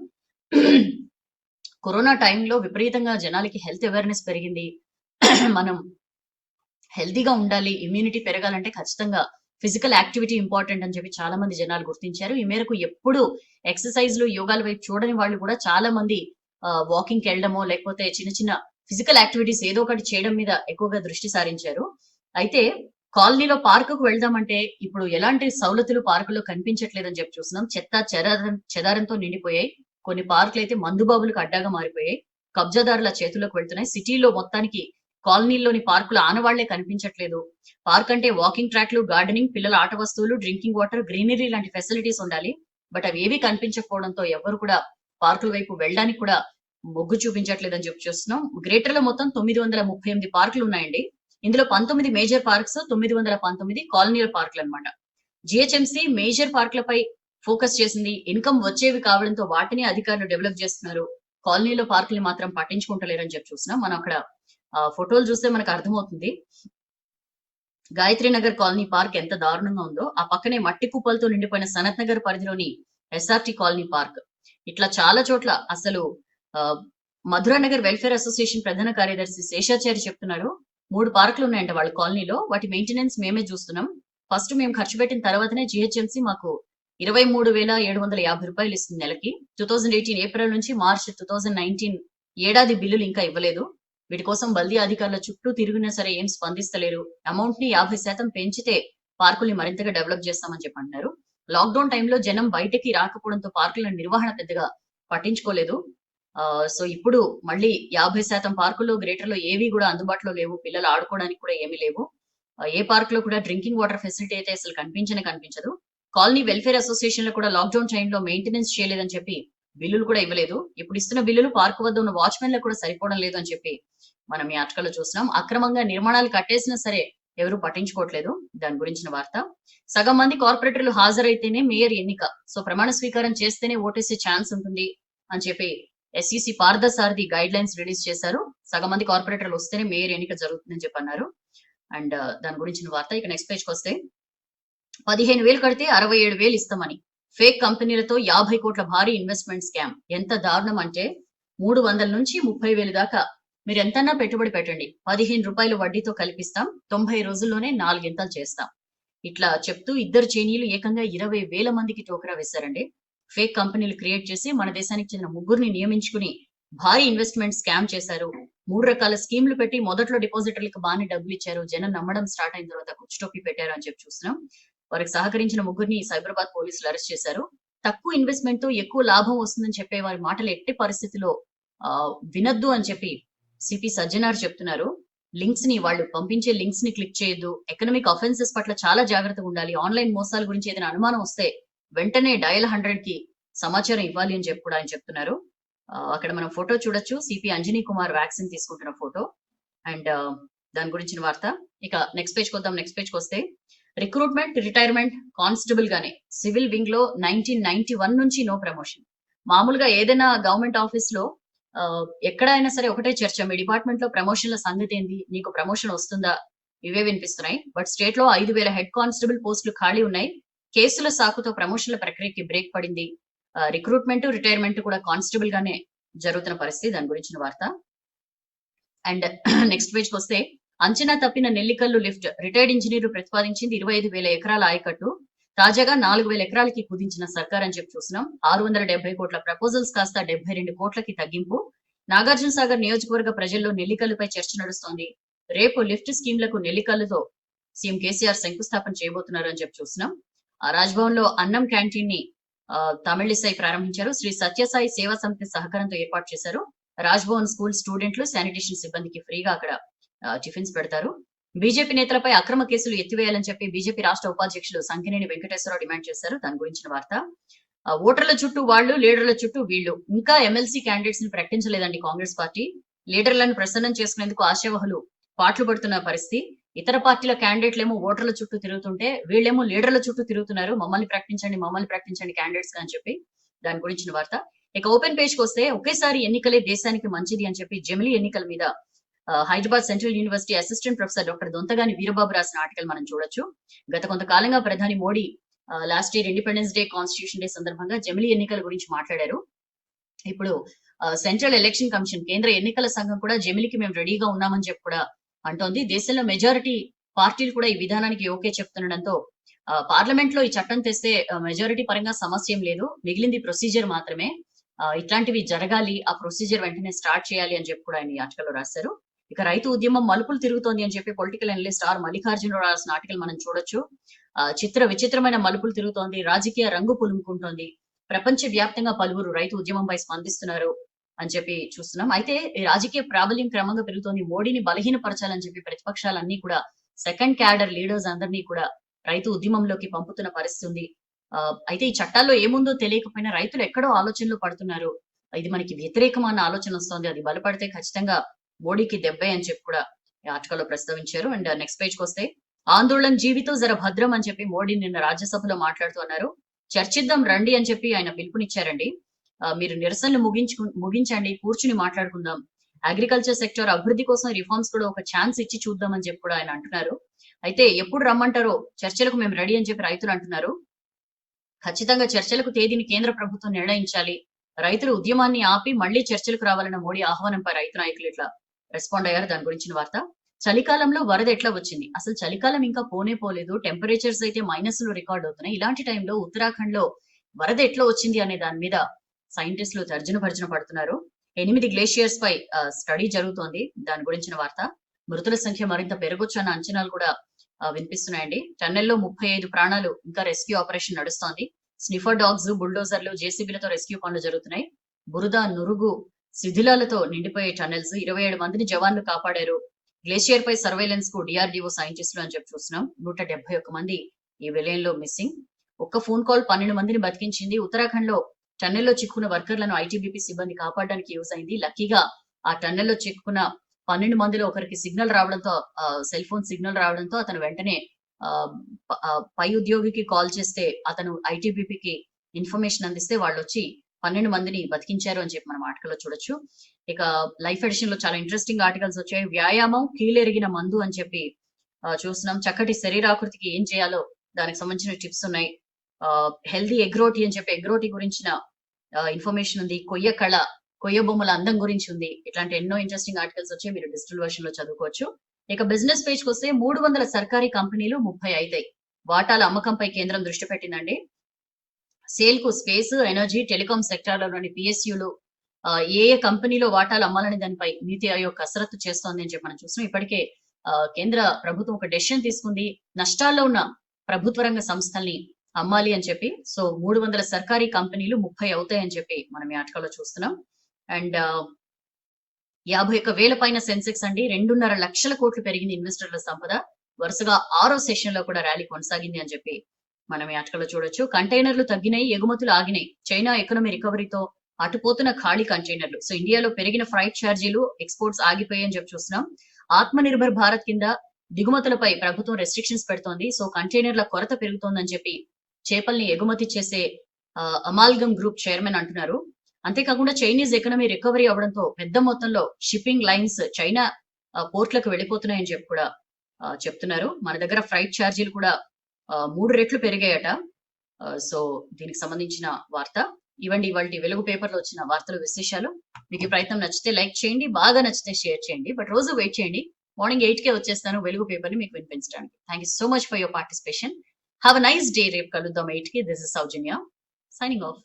కరోనా టైంలో విపరీతంగా జనాలకి హెల్త్ అవేర్నెస్ పెరిగింది. మనం హెల్తీగా ఉండాలి, ఇమ్యూనిటీ పెరగాలంటే ఖచ్చితంగా ఫిజికల్ యాక్టివిటీ ఇంపార్టెంట్ అని చెప్పి చాలా మంది జనాలు గుర్తించారు. ఈ మేరకు ఎప్పుడు ఎక్సర్సైజ్లు, యోగాల వైపు చూడని వాళ్ళు కూడా చాలా మంది వాకింగ్ కి వెళ్ళడమో లేకపోతే చిన్న చిన్న ఫిజికల్ యాక్టివిటీస్ ఏదో ఒకటి చేయడం మీద ఎక్కువగా దృష్టి సారించారు. అయితే కాలనీలో పార్కుకు వెళ్దామంటే ఇప్పుడు ఎలాంటి సౌలతులు పార్కులో కనిపించట్లేదని చెప్పి చూస్తున్నాం. చెదారంతో నిండిపోయాయి. కొన్ని పార్కులు అయితే మందుబాబులకు అడ్డాగా మారిపోయాయి. కబ్జాదారుల చేతుల్లోకి వెళ్తున్నాయి. సిటీలో మొత్తానికి కాలనీలోని పార్కుల ఆనవాళ్లే కనిపించట్లేదు. పార్క్ అంటే వాకింగ్ ట్రాక్లు, గార్డెనింగ్, పిల్లల ఆట వస్తువులు, డ్రింకింగ్ వాటర్, గ్రీనరీ లాంటి ఫెసిలిటీస్ ఉండాలి. బట్ అవి ఏవి కనిపించకపోవడంతో ఎవరు కూడా పార్కుల వైపు వెళ్ళడానికి కూడా మొగ్గు చూపించట్లేదని చెప్పి చూస్తున్నాం. గ్రేటర్ లో మొత్తం 938 పార్కులు ఉన్నాయండి. ఇందులో 19 మేజర్ పార్క్స్, 919 కాలనీల పార్కులు అనమాట. జిహెచ్ఎంసీ మేజర్ పార్కులపై ఫోకస్ చేసింది. ఇన్కమ్ వచ్చేవి కావడంతో వాటిని అధికారులు డెవలప్ చేస్తున్నారు. కాలనీలో పార్కులు మాత్రం పట్టించుకుంటలేరని చెప్పి చూస్తున్నాం. మనం అక్కడ ఫోటోలు చూస్తే మనకు అర్థమవుతుంది గాయత్రి నగర్ కాలనీ పార్క్ ఎంత దారుణంగా ఉందో. ఆ పక్కనే మట్టి కుప్పలతో నిండిపోయిన సనత్ నగర్ పరిధిలోని ఎస్ఆర్టీ కాలనీ పార్క్. ఇట్లా చాలా చోట్ల అసలు మధురానగర్ వెల్ఫేర్ అసోసియేషన్ ప్రధాన కార్యదర్శి శేషాచారి చెప్తున్నారు 3 పార్కులు ఉన్నాయంట వాళ్ళ కాలనీలో. వాటి మెయింటెనెన్స్ మేమే చూస్తున్నాం. ఫస్ట్ మేము ఖర్చు పెట్టిన తర్వాతనే జిహెచ్ఎంసీ మాకు 23,750 రూపాయలు ఇస్తుంది నెలకి. 2018 ఏప్రిల్ నుంచి మార్చ్ 2019 ఏడాది బిల్లులు ఇంకా ఇవ్వలేదు. వీటి కోసం బల్దీ అధికారుల చుట్టూ తిరిగినా సరే ఏం స్పందిస్తలేరు. అమౌంట్ ని 50% పెంచితే పార్కుల్ని మరింతగా డెవలప్ చేస్తామని చెప్పి అంటున్నారు. లాక్డౌన్ టైంలో జనం బయటకి రాకపోవడంతో పార్కుల నిర్వహణ పెద్దగా పట్టించుకోలేదు. సో ఇప్పుడు మళ్ళీ 50% పార్కుల్లో గ్రేటర్ లో ఏవి కూడా అందుబాటులో లేవు. పిల్లలు ఆడుకోవడానికి కూడా ఏమీ లేవు. ఏ పార్క్ లో కూడా డ్రింకింగ్ వాటర్ ఫెసిలిటీ అయితే అసలు కనిపించదు. కాలనీ వెల్ఫేర్ అసోసియేషన్ లో కూడా లాక్డౌన్ టైంలో మెయింటెనెన్స్ చేయలేదని చెప్పి బిల్లులు కూడా ఇవ్వలేదు. ఇప్పుడు ఇస్తున్న బిల్లులు పార్క్ వద్ద ఉన్న వాచ్మెన్లకు కూడా సరిపోవడం లేదు అని చెప్పి మనం ఈ ఆర్టికల్లో చూస్తున్నాం. అక్రమంగా నిర్మాణాలు కట్టేసినా సరే ఎవరు పట్టించుకోవట్లేదు. దాని గురించిన వార్త. సగం మంది కార్పొరేటర్లు హాజరైతేనే మేయర్ ఎన్నిక. సో ప్రమాణ స్వీకారం చేస్తేనే ఓటేసే ఛాన్స్ ఉంటుంది అని చెప్పి SEC Parthasarathy guidelines release చేశారు. సగం మంది కార్పొరేటర్లు వస్తేనే మేయర్ ఎన్నిక జరుగుతుందని చెప్పి అన్నారు. అండ్ దాని గురించిన వార్త. ఇక నెక్స్ట్ పేజ్కి వస్తే 15,000 కడితే 67,000 ఇస్తామని ఫేక్ కంపెనీలతో 50 కోట్ల భారీ ఇన్వెస్ట్మెంట్ స్కామ్. ఎంత దారుణం అంటే 300 నుంచి 30,000 దాకా మీరు ఎంతన్నా పెట్టుబడి పెట్టండి. రూ. 15 వడ్డీతో కల్పిస్తాం. 90 రోజుల్లోనే 4 ఇంతలు చేస్తాం. ఇట్లా చెప్తూ ఇద్దరు చైనీయులు ఏకంగా 20,000 మందికి టోకరా వేశారండి. ఫేక్ కంపెనీలు క్రియేట్ చేసి మన దేశానికి చెందిన ముగ్గురిని నియమించుకుని భారీ ఇన్వెస్ట్మెంట్ స్కామ్ చేశారు. 3 రకాల స్కీమ్లు పెట్టి మొదట్లో డిపాజిటర్లకు బాగానే డబ్బులు ఇచ్చారు. జనం నమ్మడం స్టార్ట్ అయిన తర్వాత కుచ్చుటొప్పి పెట్టారు అని చెప్పి చూస్తున్నాం. వారికి సహకరించిన ముగ్గురిని సైబరాబాద్ పోలీసులు అరెస్ట్ చేశారు. తక్కువ ఇన్వెస్ట్మెంట్ తో ఎక్కువ లాభం వస్తుందని చెప్పే వారి మాటలు ఎట్టి పరిస్థితిలో వినొద్దు అని చెప్పి సిపి సజ్జనార్ చెప్తున్నారు. వాళ్ళు పంపించే లింక్స్ ని క్లిక్ చేయొద్దు. ఎకనామిక్ అఫెన్సెస్ పట్ల చాలా జాగ్రత్తగా ఉండాలి. ఆన్లైన్ మోసాల గురించి ఏదైనా అనుమానం వస్తే వెంటనే డయల్ 100 కి సమాచారం ఇవ్వాలి అని చెప్పి కూడా ఆయన చెప్తున్నారు. అక్కడ మనం ఫోటో చూడొచ్చు. సిపి అంజనీ కుమార్ వ్యాక్సిన్ తీసుకుంటున్న ఫోటో అండ్ దాని గురించిన వార్త. ఇక నెక్స్ట్ పేజ్ కొద్దాం. నెక్స్ట్ పేజ్ వస్తే రిక్రూట్మెంట్, రిటైర్మెంట్ కానిస్టేబుల్ గానే సివిల్ వింగ్ లో 1991 నుంచి నో ప్రమోషన్. మామూలుగా ఏదైనా గవర్నమెంట్ ఆఫీస్ లో ఎక్కడైనా సరే ఒకటే చర్చ, మీ డిపార్ట్మెంట్ లో ప్రమోషన్ల సంగతి ఏంది, నీకు ప్రమోషన్ వస్తుందా, ఇవే వినిపిస్తున్నాయి. బట్ స్టేట్ లో 5,000 హెడ్ కానిస్టేబుల్ పోస్టులు ఖాళీ ఉన్నాయి. కేసుల సాకుతో ప్రమోషన్ల ప్రక్రియకి బ్రేక్ పడింది. రిక్రూట్మెంట్, రిటైర్మెంట్ కూడా కానిస్టేబుల్ గానే జరుగుతున్న పరిస్థితి. దాని గురించిన వార్త. అండ్ నెక్స్ట్ పేజ్ వస్తే అంచనా తప్పిన నెల్లికల్లు లిఫ్ట్. రిటైర్డ్ ఇంజనీర్ ప్రతిపాదించింది 25,000 ఎకరాల ఆయకట్టు. తాజాగా 4,000 ఎకరాలకి కుదించిన సర్కార్ అని చెప్పి చూస్తున్నాం. 670 కోట్ల ప్రపోజల్స్ కాస్త 72 కోట్లకి తగ్గింపు. నాగార్జున సాగర్ నియోజకవర్గ ప్రజల్లో నెల్లికల్లుపై చర్చ నడుస్తోంది. రేపు లిఫ్ట్ స్కీమ్లకు నెల్లికల్లుతో సీఎం కేసీఆర్ శంకుస్థాపన చేయబోతున్నారు అని చెప్పి చూస్తున్నాం. రాజ్భవన్ లో అన్నం క్యాంటీన్ ని తమిళిసై ప్రారంభించారు. శ్రీ సత్యసాయి సేవా సమితి సహకారంతో ఏర్పాటు చేశారు. రాజ్భవన్ స్కూల్ స్టూడెంట్లు, శానిటేషన్ సిబ్బందికి ఫ్రీగా అక్కడ టిఫిన్స్ పెడతారు. బీజేపీ నేతలపై అక్రమ కేసులు ఎత్తివేయాలని చెప్పి బీజేపీ రాష్ట్ర ఉపాధ్యక్షులు సంకినేని వెంకటేశ్వరరావు డిమాండ్ చేశారు. దాని గురించిన వార్త. ఓటర్ల చుట్టూ వాళ్ళు, లీడర్ల చుట్టూ వీళ్ళు. ఇంకా ఎమ్మెల్సీ క్యాండిడేట్స్ ని ప్రకటించలేదండి కాంగ్రెస్ పార్టీ. లీడర్లను ప్రసన్నం చేసుకునేందుకు ఆశావహులు పాటలు పడుతున్న పరిస్థితి. ఇతర పార్టీల క్యాండిడేట్లేమో ఓటర్ల చుట్టూ తిరుగుతుంటే వీళ్ళేమో లీడర్ల చుట్టూ తిరుగుతున్నారు. మమ్మల్ని ప్రకటించండి క్యాండిడేట్స్ అని చెప్పి. దాని గురించిన వార్త. ఇక ఓపెన్ పేజ్ కి వస్తే ఒకేసారి ఎన్నికలే దేశానికి మంచిది అని చెప్పి జమిలీ ఎన్నికల మీద Hyderabad central university assistant professor doctor Dontagani Veerababu రాసిన ఆర్టికల్ మనం చూడొచ్చు. గత కొంతకాలంగా ప్రధాని Modi last year independence day, constitution day సందర్భంగా జమిలీ ఎన్నికల గురించి మాట్లాడారు. ఇప్పుడు సెంట్రల్ ఎలక్షన్ కమిషన్, కేంద్ర ఎన్నికల సంఘం కూడా జమిలీకి మేము రెడీగా ఉన్నామని చెప్పి కూడా అంటోంది. దేశంలో మెజారిటీ పార్టీలు కూడా ఈ విధానానికి ఓకే చెప్తుండడంతో పార్లమెంట్ లో ఈ చట్టం తెస్తే మెజారిటీ పరంగా సమస్య ఏం లేదు, మిగిలింది ప్రొసీజర్ మాత్రమే. ఇట్లాంటివి జరగాలి, ఆ ప్రొసీజర్ వెంటనే స్టార్ట్ చేయాలి అని చెప్పి కూడా ఆయన ఈ ఆర్టికల్ లో రాశారు. ఇక రైతు ఉద్యమం మలుపులు తిరుగుతోంది అని చెప్పి పొలిటికల్ అనలిస్ట్ ఆర్ మల్లికార్జునరావు రాసిన ఆర్టికల్ మనం చూడొచ్చు. విచిత్రమైన మలుపులు తిరుగుతోంది, రాజకీయ రంగు పులుముకుంటోంది. ప్రపంచ వ్యాప్తంగా పలువురు రైతు ఉద్యమంపై స్పందిస్తున్నారు అని చెప్పి చూస్తున్నాం. అయితే ఈ రాజకీయ ప్రాబల్యం క్రమంగా పెరుగుతోంది. మోడీని బలహీనపరచాలని చెప్పి ప్రతిపక్షాలన్నీ కూడా సెకండ్ క్యాడర్ లీడర్స్ అందరినీ కూడా రైతు ఉద్యమంలోకి పంపుతున్న పరిస్థితి ఉంది. అయితే ఈ చట్టాల్లో ఏముందో తెలియకపోయినా రైతులు ఎక్కడో ఆలోచనలో పడుతున్నారు. ఇది మనకి వ్యతిరేకమైన ఆలోచన వస్తుంది, అది బలపడితే ఖచ్చితంగా మోడీకి దెబ్బే అని చెప్పి కూడా ఈ ఆర్టికల్లో ప్రస్తావించారు. అండ్ నెక్స్ట్ పేజ్ కి వస్తే ఆందోళన జీవితం జర భద్రం అని చెప్పి మోడీ నిన్న రాజ్యసభలో మాట్లాడుతూ అన్నారు. చర్చిద్దాం రండి అని చెప్పి ఆయన పిలుపునిచ్చారండి. మీరు నిరసనలు ముగించండి, కూర్చుని మాట్లాడుకుందాం. అగ్రికల్చర్ సెక్టర్ అభివృద్ధి కోసం రిఫార్మ్స్ కూడా ఒక ఛాన్స్ ఇచ్చి చూద్దామని చెప్పి కూడా ఆయన అంటున్నారు. అయితే ఎప్పుడు రమ్మంటారో చర్చలకు మేము రెడీ అని చెప్పి రైతులు అంటున్నారు. ఖచ్చితంగా చర్చలకు తేదీని కేంద్ర ప్రభుత్వం నిర్ణయించాలి. రైతులు ఉద్యమాన్ని ఆపి మళ్లీ చర్చలకు రావాలన్న మోడీ ఆహ్వానంపై రైతు నాయకులు ఇట్లా రెస్పాండ్ అయ్యారు. దాని గురించిన వార్త. చలికాలంలో వరద ఎట్లా వచ్చింది? అసలు చలికాలం ఇంకా పోలేదు. టెంపరేచర్స్ అయితే మైనస్ లో రికార్డ్ అవుతున్నాయి. ఇలాంటి టైంలో ఉత్తరాఖండ్ లో వరద ఎట్లా వచ్చింది అనే దాని మీద సైంటిస్టులు తర్జన భర్జన పడుతున్నారు. 8 గ్లేషియర్స్ పై స్టడీ జరుగుతోంది. దాని గురించిన వార్త. మృతుల సంఖ్య మరింత పెరగొచ్చు అన్న అంచనాలు కూడా వినిపిస్తున్నాయండి. టన్నెల్లో 35 ప్రాణాలు. ఇంకా రెస్క్యూ ఆపరేషన్ నడుస్తోంది. స్నిఫర్ డాగ్స్, బుల్డోజర్లు, జేసీబీలతో రెస్క్యూ పనులు జరుగుతున్నాయి. బురద, నురుగు, శిథిలాలతో నిండిపోయే టన్నెల్స్. 27 మందిని జవాన్లు కాపాడారు. గ్లేషియర్ పై సర్వేలెన్స్ కు డిఆర్డీఓ సైంటిస్టులు అని చెప్పి చూస్తున్నాం. 171 మంది ఈ విలయంలో మిస్సింగ్. ఒక్క ఫోన్ కాల్ 12 మందిని బతికించింది. ఉత్తరాఖండ్ లో టన్నెల్లో చిక్కున్న వర్కర్లను ఐటీబీపీ సిబ్బంది కాపాడడానికి యూజ్ అయింది. లక్కీగా ఆ టన్నెల్లో చిక్కున్న 12 మందిలో ఒకరికి సిగ్నల్ రావడంతో, సెల్ ఫోన్ సిగ్నల్ రావడంతో అతను వెంటనే పై ఉద్యోగికి కాల్ చేస్తే అతను ఐటీబీపీకి ఇన్ఫర్మేషన్ అందిస్తే వాళ్ళు వచ్చి 12 మందిని బతికించారు అని చెప్పి మనం ఆర్టికల్లో చూడొచ్చు. ఇక లైఫ్ ఎడిషన్ లో చాలా ఇంట్రెస్టింగ్ ఆర్టికల్స్ వచ్చాయి. వ్యాయామం కీలెరిగిన మందు అని చెప్పి చూస్తున్నాం. చక్కటి శరీరాకృతికి ఏం చేయాలో దానికి సంబంధించిన టిప్స్ ఉన్నాయి. హెల్దీ ఎగ్రోటీ అని చెప్పి ఎగ్రోటీ గురించిన ఇన్ఫర్మేషన్ ఉంది. కొయ్య బొమ్మల అందం గురించి ఉంది. ఇట్లాంటి ఎన్నో ఇంట్రెస్టింగ్ ఆర్టికల్స్ వచ్చాయి. మీరు డిజిటల్ వర్షన్ లో చదువుకోవచ్చు. ఇక బిజినెస్ పేజ్ కి వస్తే 300 సర్కారీ కంపెనీలు 30 అవుతాయి. వాటాల అమ్మకంపై కేంద్రం దృష్టి పెట్టిందండి. సేల్ కు స్పేస్, ఎనర్జీ, టెలికాం సెక్టార్లలోని పిఎస్యులు ఏ ఏ కంపెనీలో వాటాలు అమ్మాలని దానిపై నీతి ఆయోగ్ కసరత్తు చేస్తోంది అని చెప్పి మనం చూస్తున్నాం. ఇప్పటికే కేంద్ర ప్రభుత్వం ఒక డెసిషన్ తీసుకుంది. నష్టాల్లో ఉన్న ప్రభుత్వ రంగ సంస్థల్ని అమ్మాలి అని చెప్పి. సో 300 సర్కారీ కంపెనీలు 30 అవుతాయని చెప్పి మనం ఈ ఆర్టికల్లో చూస్తున్నాం. అండ్ 51,000 పైన సెన్సెక్స్ అండి. 2.5 లక్షల కోట్లు పెరిగింది ఇన్వెస్టర్ల సంపద. వరుసగా 6వ సెషన్ లో కూడా ర్యాలీ కొనసాగింది అని చెప్పి మనం ఈ ఆర్టికల్లో చూడొచ్చు. కంటైనర్లు తగ్గినాయి, ఎగుమతులు ఆగినాయి. చైనా ఎకనామీ రికవరీతో అటుపోతున్న ఖాళీ కంటైనర్లు. సో ఇండియాలో పెరిగిన ఫ్రైట్ ఛార్జీలు, ఎక్స్పోర్ట్స్ ఆగిపోయాయని చెప్పి చూస్తున్నాం. ఆత్మ నిర్భర్ భారత్ కింద దిగుమతులపై ప్రభుత్వం రెస్ట్రిక్షన్స్ పెడుతోంది. సో కంటైనర్ల కొరత పెరుగుతోందని చెప్పి చేపల్ని ఎగుమతి చేసే అమాల్గమ్ గ్రూప్ చైర్మన్ అంటున్నారు. అంతేకాకుండా చైనీస్ ఎకనామీ రికవరీ అవడంతో పెద్ద మొత్తంలో షిప్పింగ్ లైన్స్ చైనా పోర్ట్లకు వెళ్ళిపోతున్నాయని చెప్పి కూడా చెప్తున్నారు. మన దగ్గర ఫ్రైట్ ఛార్జీలు కూడా 3 రెట్లు పెరిగాయట. సో దీనికి సంబంధించిన వార్త ఇవ్వండి. ఇవాళ వెలుగు పేపర్ లో వచ్చిన వార్తలు, విశేషాలు. మీకు ఈ ప్రయత్నం నచ్చితే లైక్ చేయండి, బాగా నచ్చితే షేర్ చేయండి. బట్ రోజు వెయిట్ చేయండి. మార్నింగ్ 8కే వచ్చేస్తాను వెలుగు పేపర్ ని మీకు వినిపించడానికి. Thank you so much for your participation. Have a nice day. రేపు కలుద్దాం 8కి. This is Sowjanya signing of.